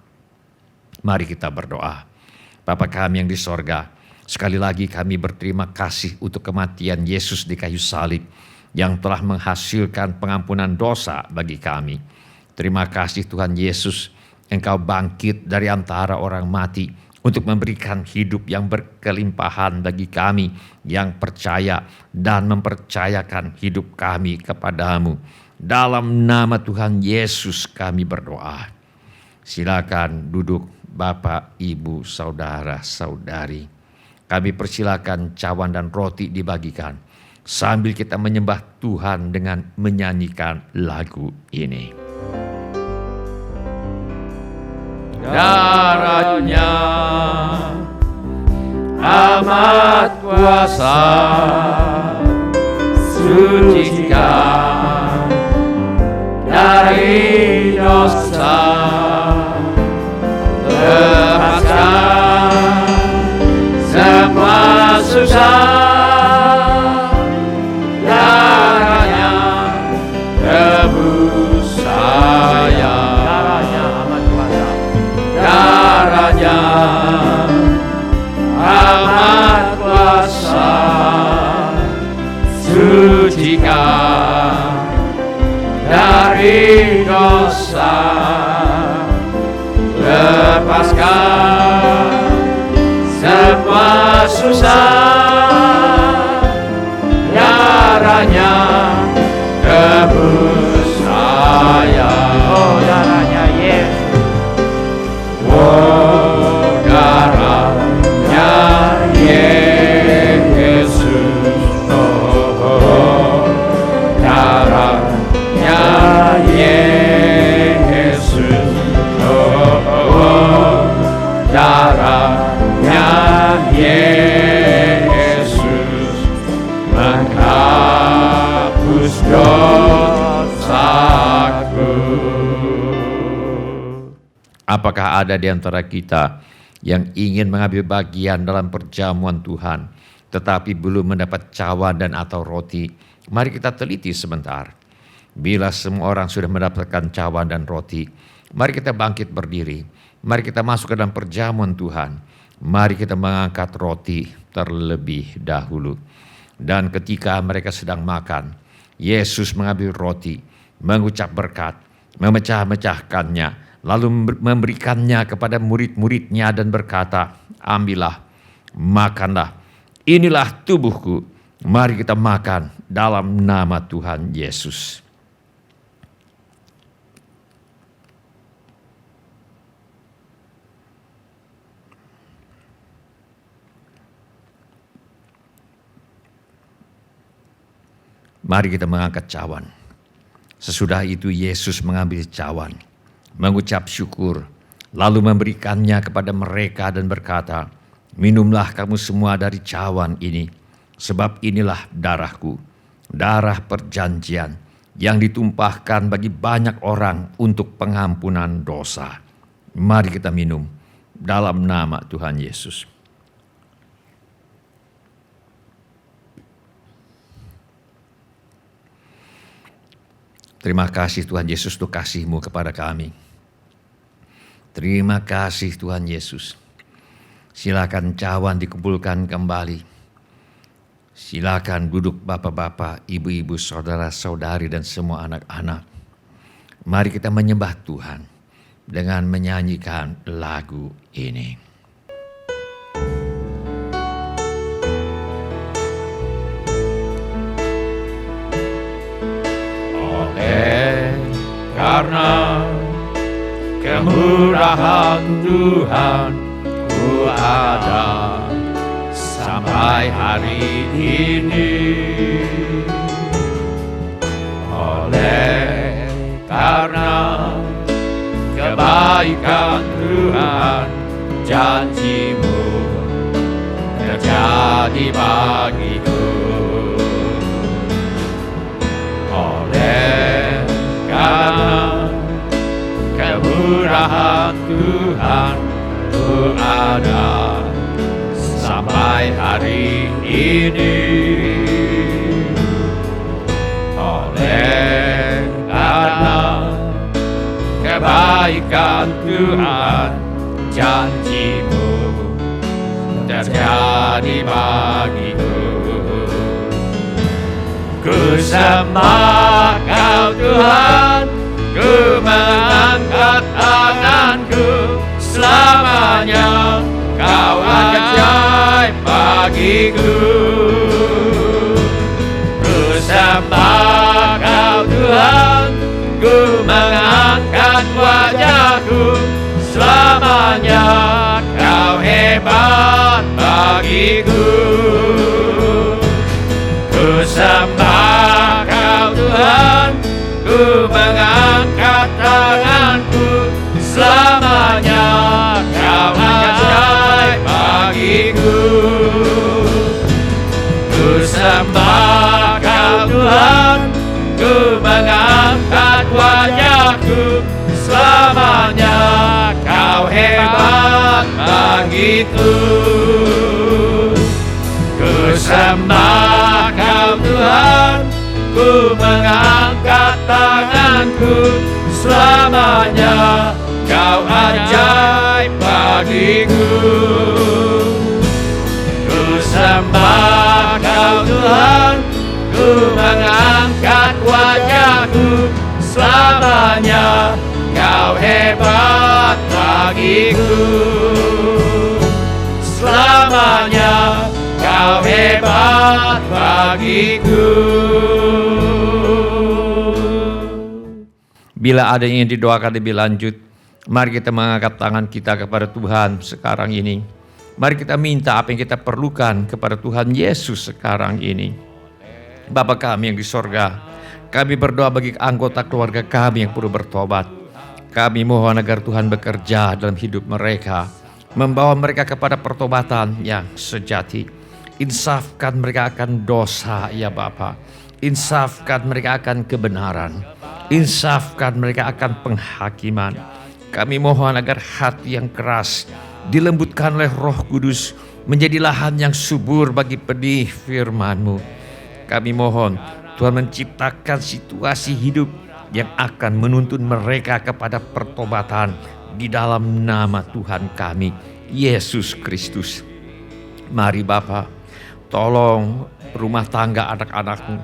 Mari kita berdoa. Bapa kami yang di sorga, sekali lagi kami berterima kasih untuk kematian Yesus di kayu salib yang telah menghasilkan pengampunan dosa bagi kami. Terima kasih Tuhan Yesus, Engkau bangkit dari antara orang mati untuk memberikan hidup yang berkelimpahan bagi kami yang percaya dan mempercayakan hidup kami kepadamu. Dalam nama Tuhan Yesus kami berdoa. Silakan duduk Bapak, Ibu, Saudara, Saudari. Kami persilakan cawan dan roti dibagikan sambil kita menyembah Tuhan dengan menyanyikan lagu ini. Darahnya amat kuasa, sucikan dari dosa, lepaskan semua susah. Darahnya tebus saya, darahnya amat kuasa, darahnya amat kuasa, sucikan dari dosa, lepaskan semua susah. Darahnya tebus saya, oh darahnya Yesus, oh darahnya Yesus, oh darahnya Yesus, oh darahnya Yesus menghapus dosaku. Apakah ada di antara kita yang ingin mengambil bagian dalam perjamuan Tuhan, tetapi belum mendapat cawan dan atau roti? Mari kita teliti sebentar. Bila semua orang sudah mendapatkan cawan dan roti, mari kita bangkit berdiri. Mari kita masuk ke dalam perjamuan Tuhan. Mari kita mengangkat roti terlebih dahulu. Dan ketika mereka sedang makan, Yesus mengambil roti, mengucap berkat, memecah-mecahkannya, lalu memberikannya kepada murid-muridnya dan berkata, ambillah, makanlah, inilah tubuhku, mari kita makan dalam nama Tuhan Yesus. Mari kita mengangkat cawan. Sesudah itu Yesus mengambil cawan, mengucap syukur, lalu memberikannya kepada mereka dan berkata, minumlah kamu semua dari cawan ini, sebab inilah darahku, darah perjanjian yang ditumpahkan bagi banyak orang untuk pengampunan dosa. Mari kita minum dalam nama Tuhan Yesus. Terima kasih Tuhan Yesus untuk kasih-Mu kepada kami. Terima kasih Tuhan Yesus. Silakan cawan dikumpulkan kembali. Silakan duduk bapak-bapak, ibu-ibu, saudara-saudari dan semua anak-anak. Mari kita menyembah Tuhan dengan menyanyikan lagu ini. Oleh karena kemurahan Tuhan, ku ada sampai hari ini. Oleh karena kebaikan Tuhan, janji-Mu terjadi bagiku. Oleh karena kemurahan Tuhan, ku ada sampai hari ini. Oleh karena kebaikan Tuhan, janji-Mu terjadi bagiku. Ku sembah Kau Tuhan, ku mengangkat tanganku, selamanya Kau ajaib bagiku. Ku sembah Kau Tuhan, ku mengangkat wajahku, selamanya Kau hebat bagiku. Ku sembah Kau Tuhan, ku mengangkat tanganku, selamanya Kau ajaib bagiku. Ku sembah Kau Tuhan, ku mengangkat wajahku, selamanya Kau hebat bagiku. Ku sembah Kau Tuhan, ku mengangkat tanganku, selamanya Kau ajaib bagiku. Ku sembah Kau Tuhan, ku mengangkat wajahku, selamanya Kau hebat bagiku. Selamanya Kau hebat bagiku. Bila ada yang ingin didoakan lebih lanjut, mari kita mengangkat tangan kita kepada Tuhan sekarang ini. Mari kita minta apa yang kita perlukan kepada Tuhan Yesus sekarang ini. Bapa kami yang di sorga, kami berdoa bagi anggota keluarga kami yang perlu bertobat. Kami mohon agar Tuhan bekerja dalam hidup mereka, membawa mereka kepada pertobatan yang sejati. Insafkan mereka akan dosa ya Bapa. Insafkan mereka akan kebenaran. Insafkan mereka akan penghakiman. Kami mohon agar hati yang keras dilembutkan oleh Roh Kudus, menjadi lahan yang subur bagi benih firman-Mu. Kami mohon Tuhan menciptakan situasi hidup yang akan menuntun mereka kepada pertobatan di dalam nama Tuhan kami, Yesus Kristus. Mari Bapa, tolong rumah tangga anak-anak-Mu.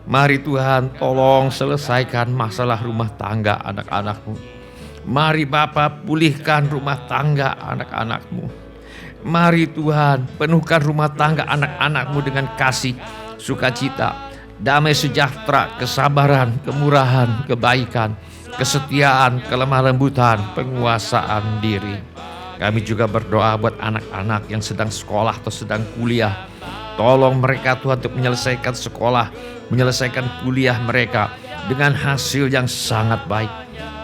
Mari Tuhan, tolong selesaikan masalah rumah tangga anak-anak-Mu. Mari Bapa, pulihkan rumah tangga anak-anak-Mu. Mari Tuhan, penuhkan rumah tangga anak-anak-Mu dengan kasih, sukacita, damai sejahtera, kesabaran, kemurahan, kebaikan, kesetiaan, kelemah lembutan, penguasaan diri. Kami juga berdoa buat anak-anak yang sedang sekolah atau sedang kuliah. Tolong mereka Tuhan untuk menyelesaikan sekolah, menyelesaikan kuliah mereka dengan hasil yang sangat baik.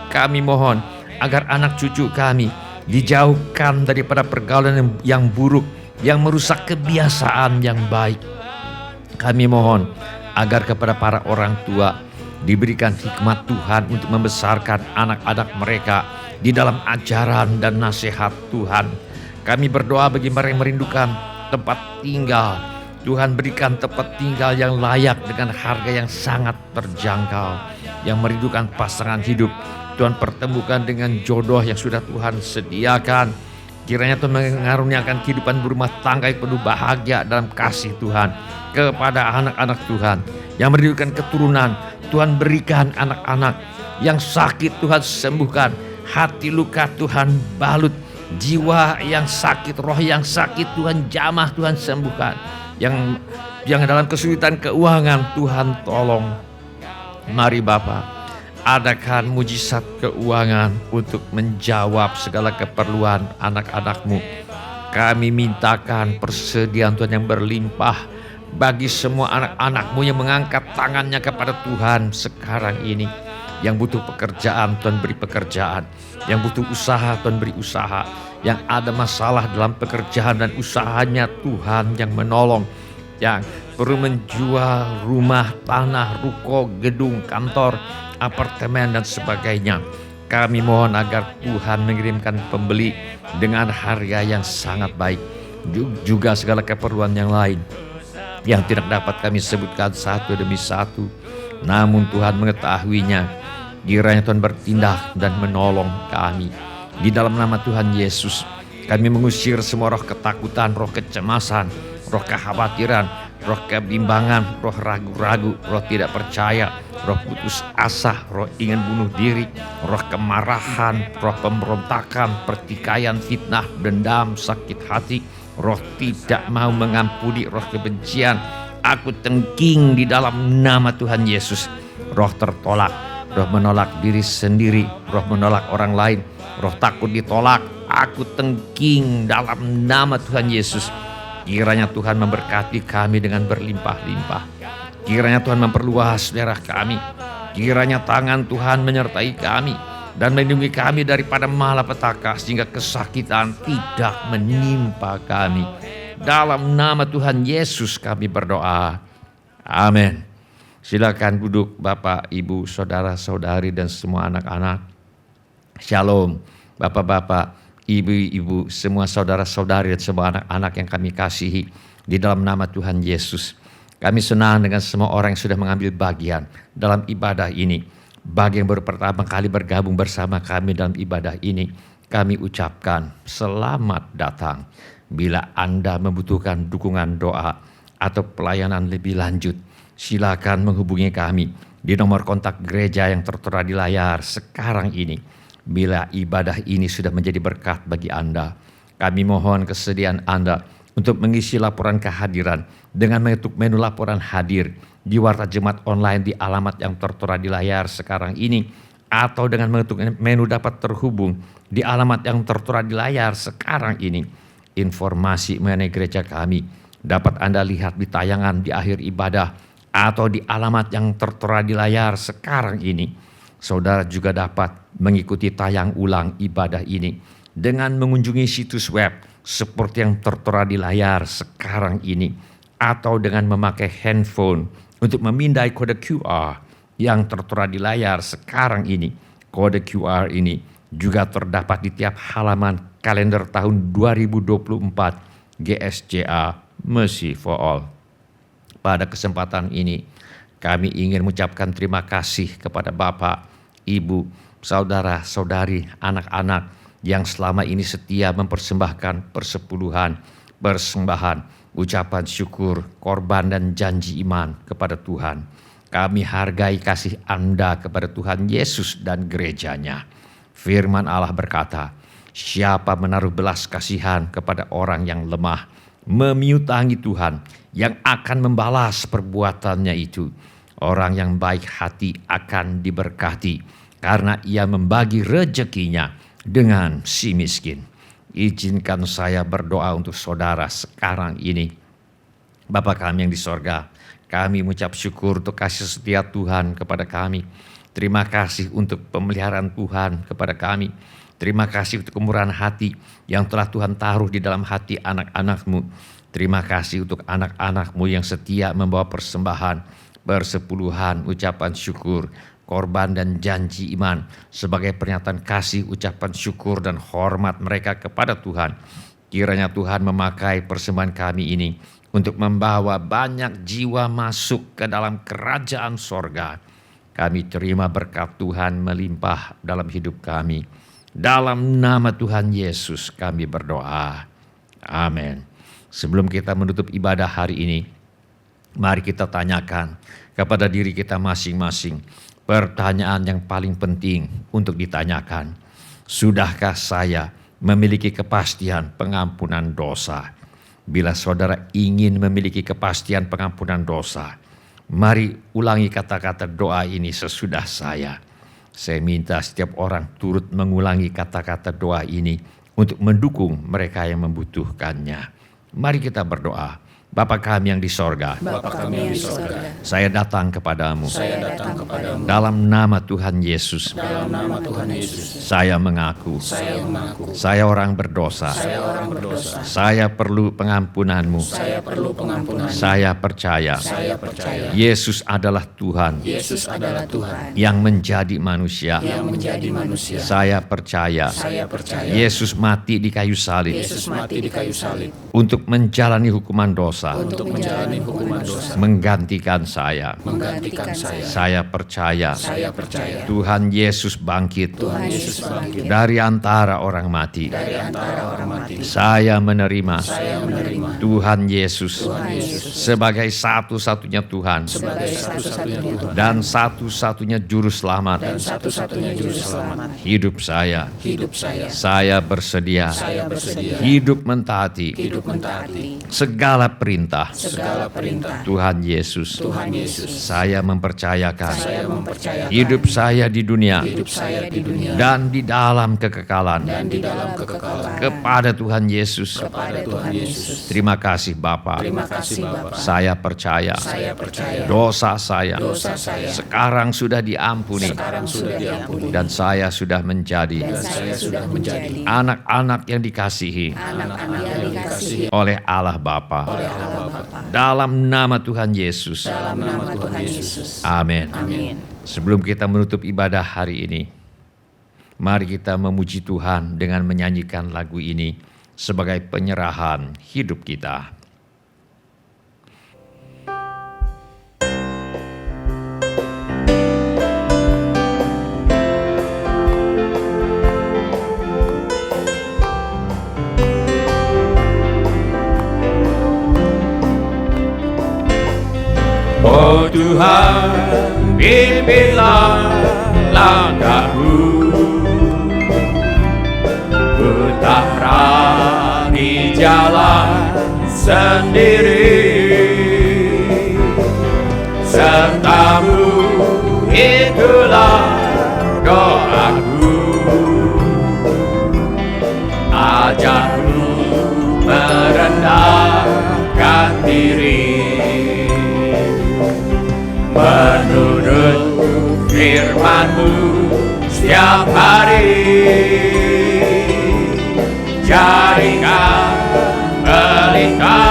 Kami mohon agar anak cucu kami dijauhkan daripada pergaulan yang buruk, yang merusak kebiasaan yang baik. Kami mohon agar kepada para orang tua diberikan hikmat Tuhan untuk membesarkan anak-anak mereka di dalam ajaran dan nasihat Tuhan. Kami berdoa bagi mereka yang merindukan tempat tinggal. Tuhan berikan tempat tinggal yang layak dengan harga yang sangat terjangkau. Yang merindukan pasangan hidup, Tuhan pertemukan dengan jodoh yang sudah Tuhan sediakan. Kiranya Tuhan mengaruniakan kehidupan berumah tangga yang penuh bahagia dalam kasih Tuhan kepada anak-anak Tuhan. Yang merindukan keturunan, Tuhan berikan anak-anak yang sakit Tuhan sembuhkan, hati luka Tuhan balut, jiwa yang sakit, roh yang sakit Tuhan jamah, Tuhan sembuhkan, yang dalam kesulitan keuangan Tuhan tolong. Mari Bapa, adakan mujizat keuangan untuk menjawab segala keperluan anak-anak-Mu. Kami mintakan persediaan Tuhan yang berlimpah bagi semua anak-anak-Mu yang mengangkat tangannya kepada Tuhan sekarang ini. Yang butuh pekerjaan, Tuhan beri pekerjaan. Yang butuh usaha, Tuhan beri usaha. Yang ada masalah dalam pekerjaan dan usahanya, Tuhan yang menolong. Yang perlu menjual rumah, tanah, ruko, gedung, kantor, apartemen dan sebagainya, kami mohon agar Tuhan mengirimkan pembeli dengan harga yang sangat baik. Juga segala keperluan yang lain yang tidak dapat kami sebutkan satu demi satu, namun Tuhan mengetahuinya. Kiranya Tuhan bertindak dan menolong kami. Di dalam nama Tuhan Yesus, kami mengusir semua roh ketakutan, roh kecemasan, roh kekhawatiran, roh kebimbangan, roh ragu-ragu, roh tidak percaya, roh putus asa, roh ingin bunuh diri, roh kemarahan, roh pemberontakan, pertikaian, fitnah, dendam, sakit hati, roh tidak mau mengampuni, roh kebencian. Aku tengking di dalam nama Tuhan Yesus. Roh tertolak, roh menolak diri sendiri, roh menolak orang lain, roh takut ditolak, aku tengking dalam nama Tuhan Yesus. Kiranya Tuhan memberkati kami dengan berlimpah-limpah. Kiranya Tuhan memperluas daerah kami. Kiranya tangan Tuhan menyertai kami dan melindungi kami daripada malapetaka sehingga kesakitan tidak menimpa kami. Dalam nama Tuhan Yesus kami berdoa. Amin. Silakan duduk Bapak, Ibu, saudara-saudari dan semua anak-anak. Shalom Bapak-bapak, Ibu-ibu, semua saudara-saudari dan semua anak-anak yang kami kasihi di dalam nama Tuhan Yesus. Kami senang dengan semua orang yang sudah mengambil bagian dalam ibadah ini. Bagi yang baru pertama kali bergabung bersama kami dalam ibadah ini, kami ucapkan selamat datang. Bila Anda membutuhkan dukungan doa atau pelayanan lebih lanjut, silakan menghubungi kami di nomor kontak gereja yang tertera di layar sekarang ini. Bila ibadah ini sudah menjadi berkat bagi Anda, kami mohon kesediaan Anda untuk mengisi laporan kehadiran dengan mengetuk menu laporan hadir di Warta Jemaat Online di alamat yang tertera di layar sekarang ini, atau dengan mengetuk menu dapat terhubung di alamat yang tertera di layar sekarang ini. Informasi mengenai gereja kami dapat Anda lihat di tayangan di akhir ibadah atau di alamat yang tertera di layar sekarang ini. Saudara juga dapat mengikuti tayang ulang ibadah ini dengan mengunjungi situs web seperti yang tertera di layar sekarang ini, atau dengan memakai handphone untuk memindai kode QR yang tertera di layar sekarang ini. Kode QR ini juga terdapat di tiap halaman kalender tahun 2024 GSJA Mercy for All. Pada kesempatan ini, kami ingin mengucapkan terima kasih kepada Bapak, Ibu, saudara-saudari, anak-anak yang selama ini setia mempersembahkan persepuluhan, persembahan, ucapan syukur, korban dan janji iman kepada Tuhan. Kami hargai kasih Anda kepada Tuhan Yesus dan gerejanya. Firman Allah berkata, siapa menaruh belas kasihan kepada orang yang lemah, memiutangi Tuhan yang akan membalas perbuatannya itu. Orang yang baik hati akan diberkati karena ia membagi rezekinya dengan si miskin. Izinkan saya berdoa untuk saudara sekarang ini. Bapa kami yang di sorga, kami mengucap syukur untuk kasih setia Tuhan kepada kami. Terima kasih untuk pemeliharaan Tuhan kepada kami. Terima kasih untuk kemurahan hati yang telah Tuhan taruh di dalam hati anak-anak-Mu. Terima kasih untuk anak-anak-Mu yang setia membawa persembahan, persepuluhan, ucapan syukur, korban dan janji iman sebagai pernyataan kasih, ucapan syukur dan hormat mereka kepada Tuhan. Kiranya Tuhan memakai persembahan kami ini untuk membawa banyak jiwa masuk ke dalam kerajaan sorga. Kami terima berkat Tuhan melimpah dalam hidup kami. Dalam nama Tuhan Yesus kami berdoa. Amin. Sebelum kita menutup ibadah hari ini, mari kita tanyakan kepada diri kita masing-masing pertanyaan yang paling penting untuk ditanyakan. Sudahkah saya memiliki kepastian pengampunan dosa? Bila saudara ingin memiliki kepastian pengampunan dosa, mari ulangi kata-kata doa ini sesudah saya. Saya minta setiap orang turut mengulangi kata-kata doa ini untuk mendukung mereka yang membutuhkannya. Mari kita berdoa. Bapa kami yang di sorga, saya datang kepadamu, dalam nama Tuhan Yesus, saya mengaku, saya orang berdosa, saya perlu pengampunanmu, saya percaya, Yesus adalah Tuhan, yang menjadi manusia, saya percaya, Yesus mati di kayu salib, untuk menjalani hukuman dosa, menggantikan saya. Saya percaya, Tuhan Yesus bangkit, dari antara orang mati. Saya menerima, Tuhan Yesus sebagai satu-satunya Tuhan dan satu-satunya juru selamat hidup saya. Saya bersedia hidup mentaati segala perintah Tuhan Yesus. Saya mempercayakan hidup saya di dunia dan di dalam kekekalan kepada Tuhan Yesus. Terima kasih Bapa. Saya percaya dosa saya sekarang sudah diampuni dan saya sudah menjadi anak-anak yang dikasihi oleh Allah Bapa. Dalam nama Tuhan Yesus. Amin. Sebelum kita menutup ibadah hari ini, mari kita memuji Tuhan dengan menyanyikan lagu ini sebagai penyerahan hidup kita. Oh Tuhan, pimpinlah langkahku, ku tak berani jalan sendiri. Sertamu itulah doaku, ajarku merendahkan diri. Menurut firman-Mu setiap hari, jadikan pelita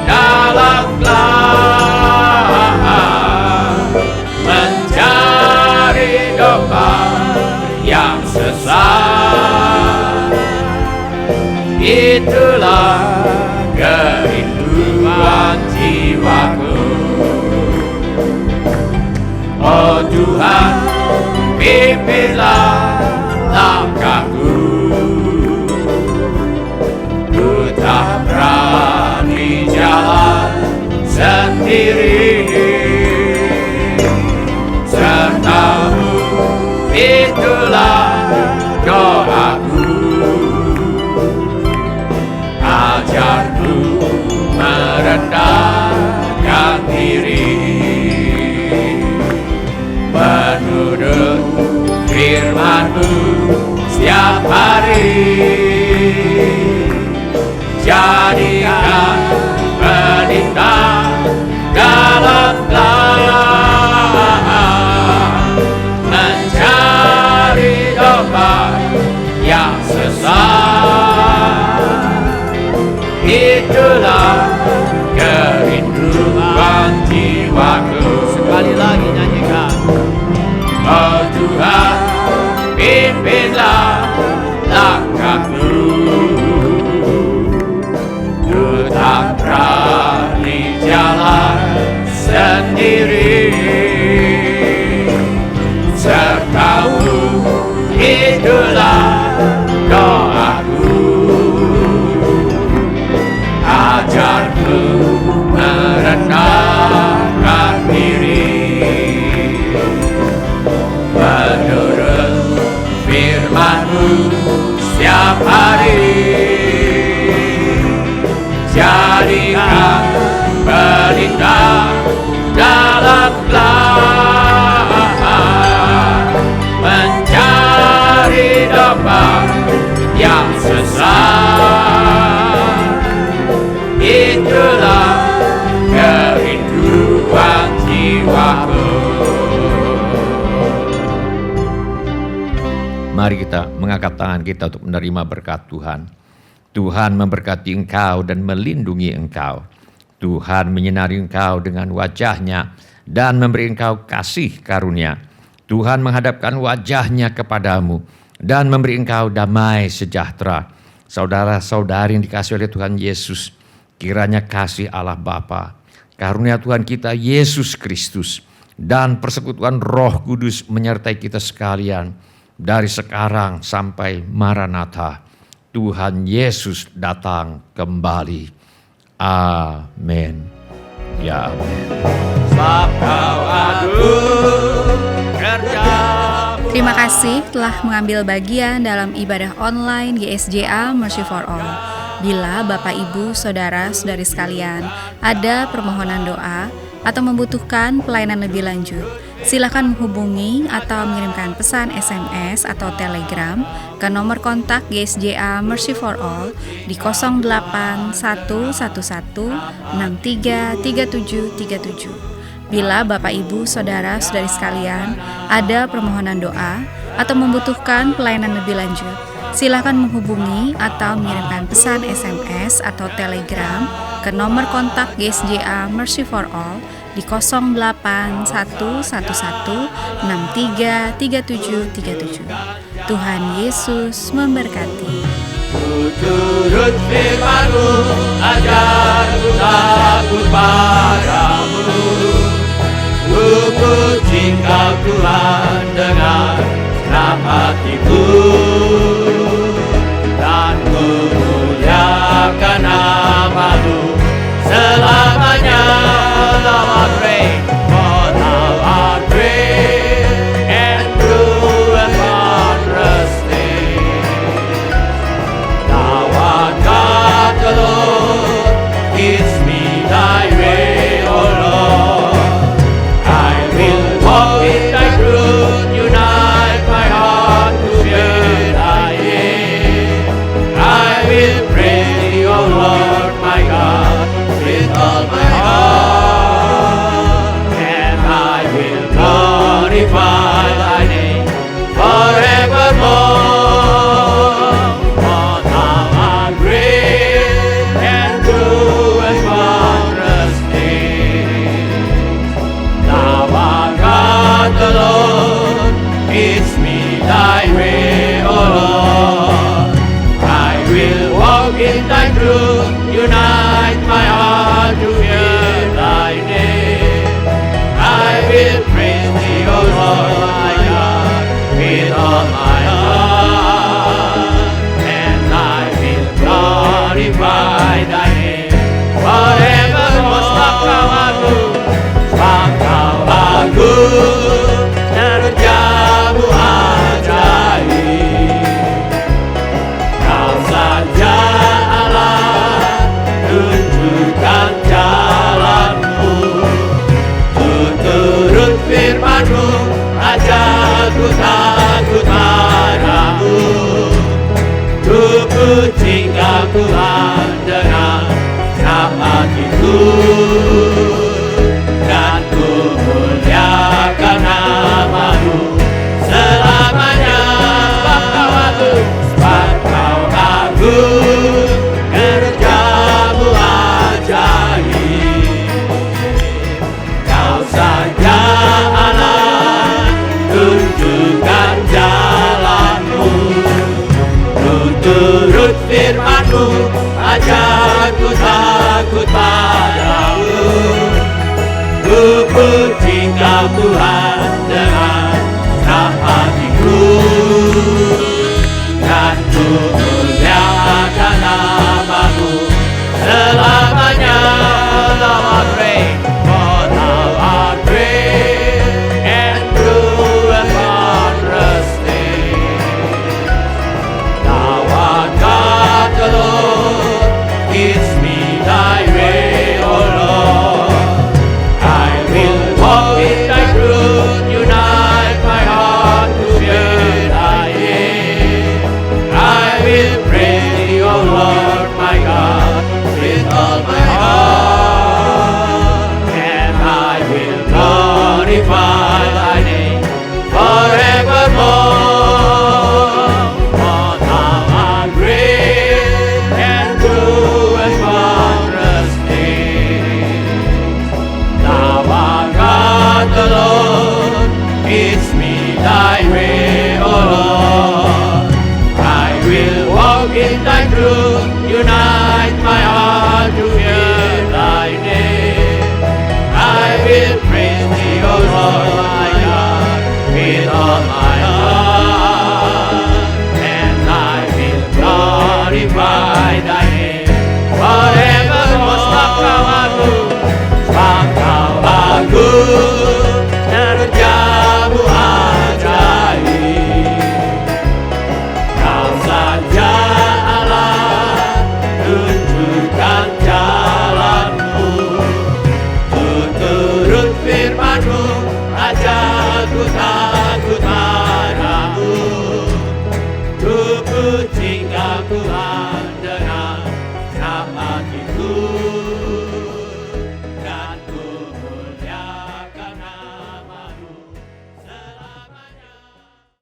dalam gelap, mencari domba yang sesat. Itulah kerinduan jiwaku. Oh Tuhan, pimpinlah langkahku, ku tak berani jalan sendiri. Serta-Mu itulah doaku, ajarku merendahkan diri. Menurut firman-Mu setiap hari, jadikan pelita dalam gelap, mencari domba yang sesat. Itulah kerinduan jiwaku. Sekali lagi nyanyikan. Oh Tuhan, pimpinlah setiap hari. Jadikan pelita dalam gelap, mencari domba yang sesat. Itulah kerinduan jiwaku. Mari kita mengangkat tangan kita untuk menerima berkat Tuhan. Tuhan memberkati engkau dan melindungi engkau. Tuhan menyinari engkau dengan wajah-Nya dan memberi engkau kasih karunia. Tuhan menghadapkan wajah-Nya kepadamu dan memberi engkau damai sejahtera. Saudara-saudari yang dikasihi oleh Tuhan Yesus, kiranya kasih Allah Bapa, karunia Tuhan kita Yesus Kristus, dan persekutuan Roh Kudus menyertai kita sekalian dari sekarang sampai Maranatha. Tuhan Yesus datang kembali. Amin. Ya amin. Sebab Kau agung kerja-Mu. Terima kasih telah mengambil bagian dalam ibadah online GSJA Mercy for All. Bila Bapak, Ibu, Saudara, Saudari sekalian ada permohonan doa atau membutuhkan pelayanan lebih lanjut, silakan menghubungi atau mengirimkan pesan SMS atau Telegram ke nomor kontak GSJA Mercy for All di 08111633737. Bila Bapak, Ibu, Saudara, Saudari sekalian ada permohonan doa atau membutuhkan pelayanan lebih lanjut, silakan menghubungi atau mengirimkan pesan SMS atau Telegram ke nomor kontak GSJA Mercy for All di 08111633737. Tuhan Yesus memberkati. Ku turut firman-Mu, ajarku takut padamu. Ku puji Kau Tuhan dengan senang hatiku, dan ku muliakan nama-Mu selamanya. Thou art great, for Thou art great, and true and wondrous things. Thou art God the Lord, teach me Thy way, O Lord. I will walk in Thy truth, unite my heart to fear Thy name. I will praise Thee, O Lord, my God, with all my heart, and I will glorify Thy name forevermore. For Thou art great and true and wondrous things. Thou art God the Lord, teach me Thy way, O Lord. I will walk in Thy truth, unite my heart to hear Thy name. I will praise Thee, O Lord, my God, with all my heart, and I will glorify Thy name forevermore. Sebab Kau agung, sebab Kau agung, kerja-Mu ajaib. Kau saja Allah, tunjukkan jalan-Mu. Ku turut firman-Mu, ajarku takut padamu. Ku puji Kau Tuhan dengan senang hatiku, dan ku muliakan nama-Mu selamanya. Sebab Kau agung, sebab Kau agung, kerja-Mu ajaib. Kau saja Allah, tunjukkan jalan-Mu. Ku turut firman-Mu, ajarku takut padamu. Ku puji Kau Tuhan dengan senang hatiku, dan ku muliakan nama-Mu selamanya. Thou art great, for Thou art great, and true and wondrous things. walk in thy truth, unite my heart.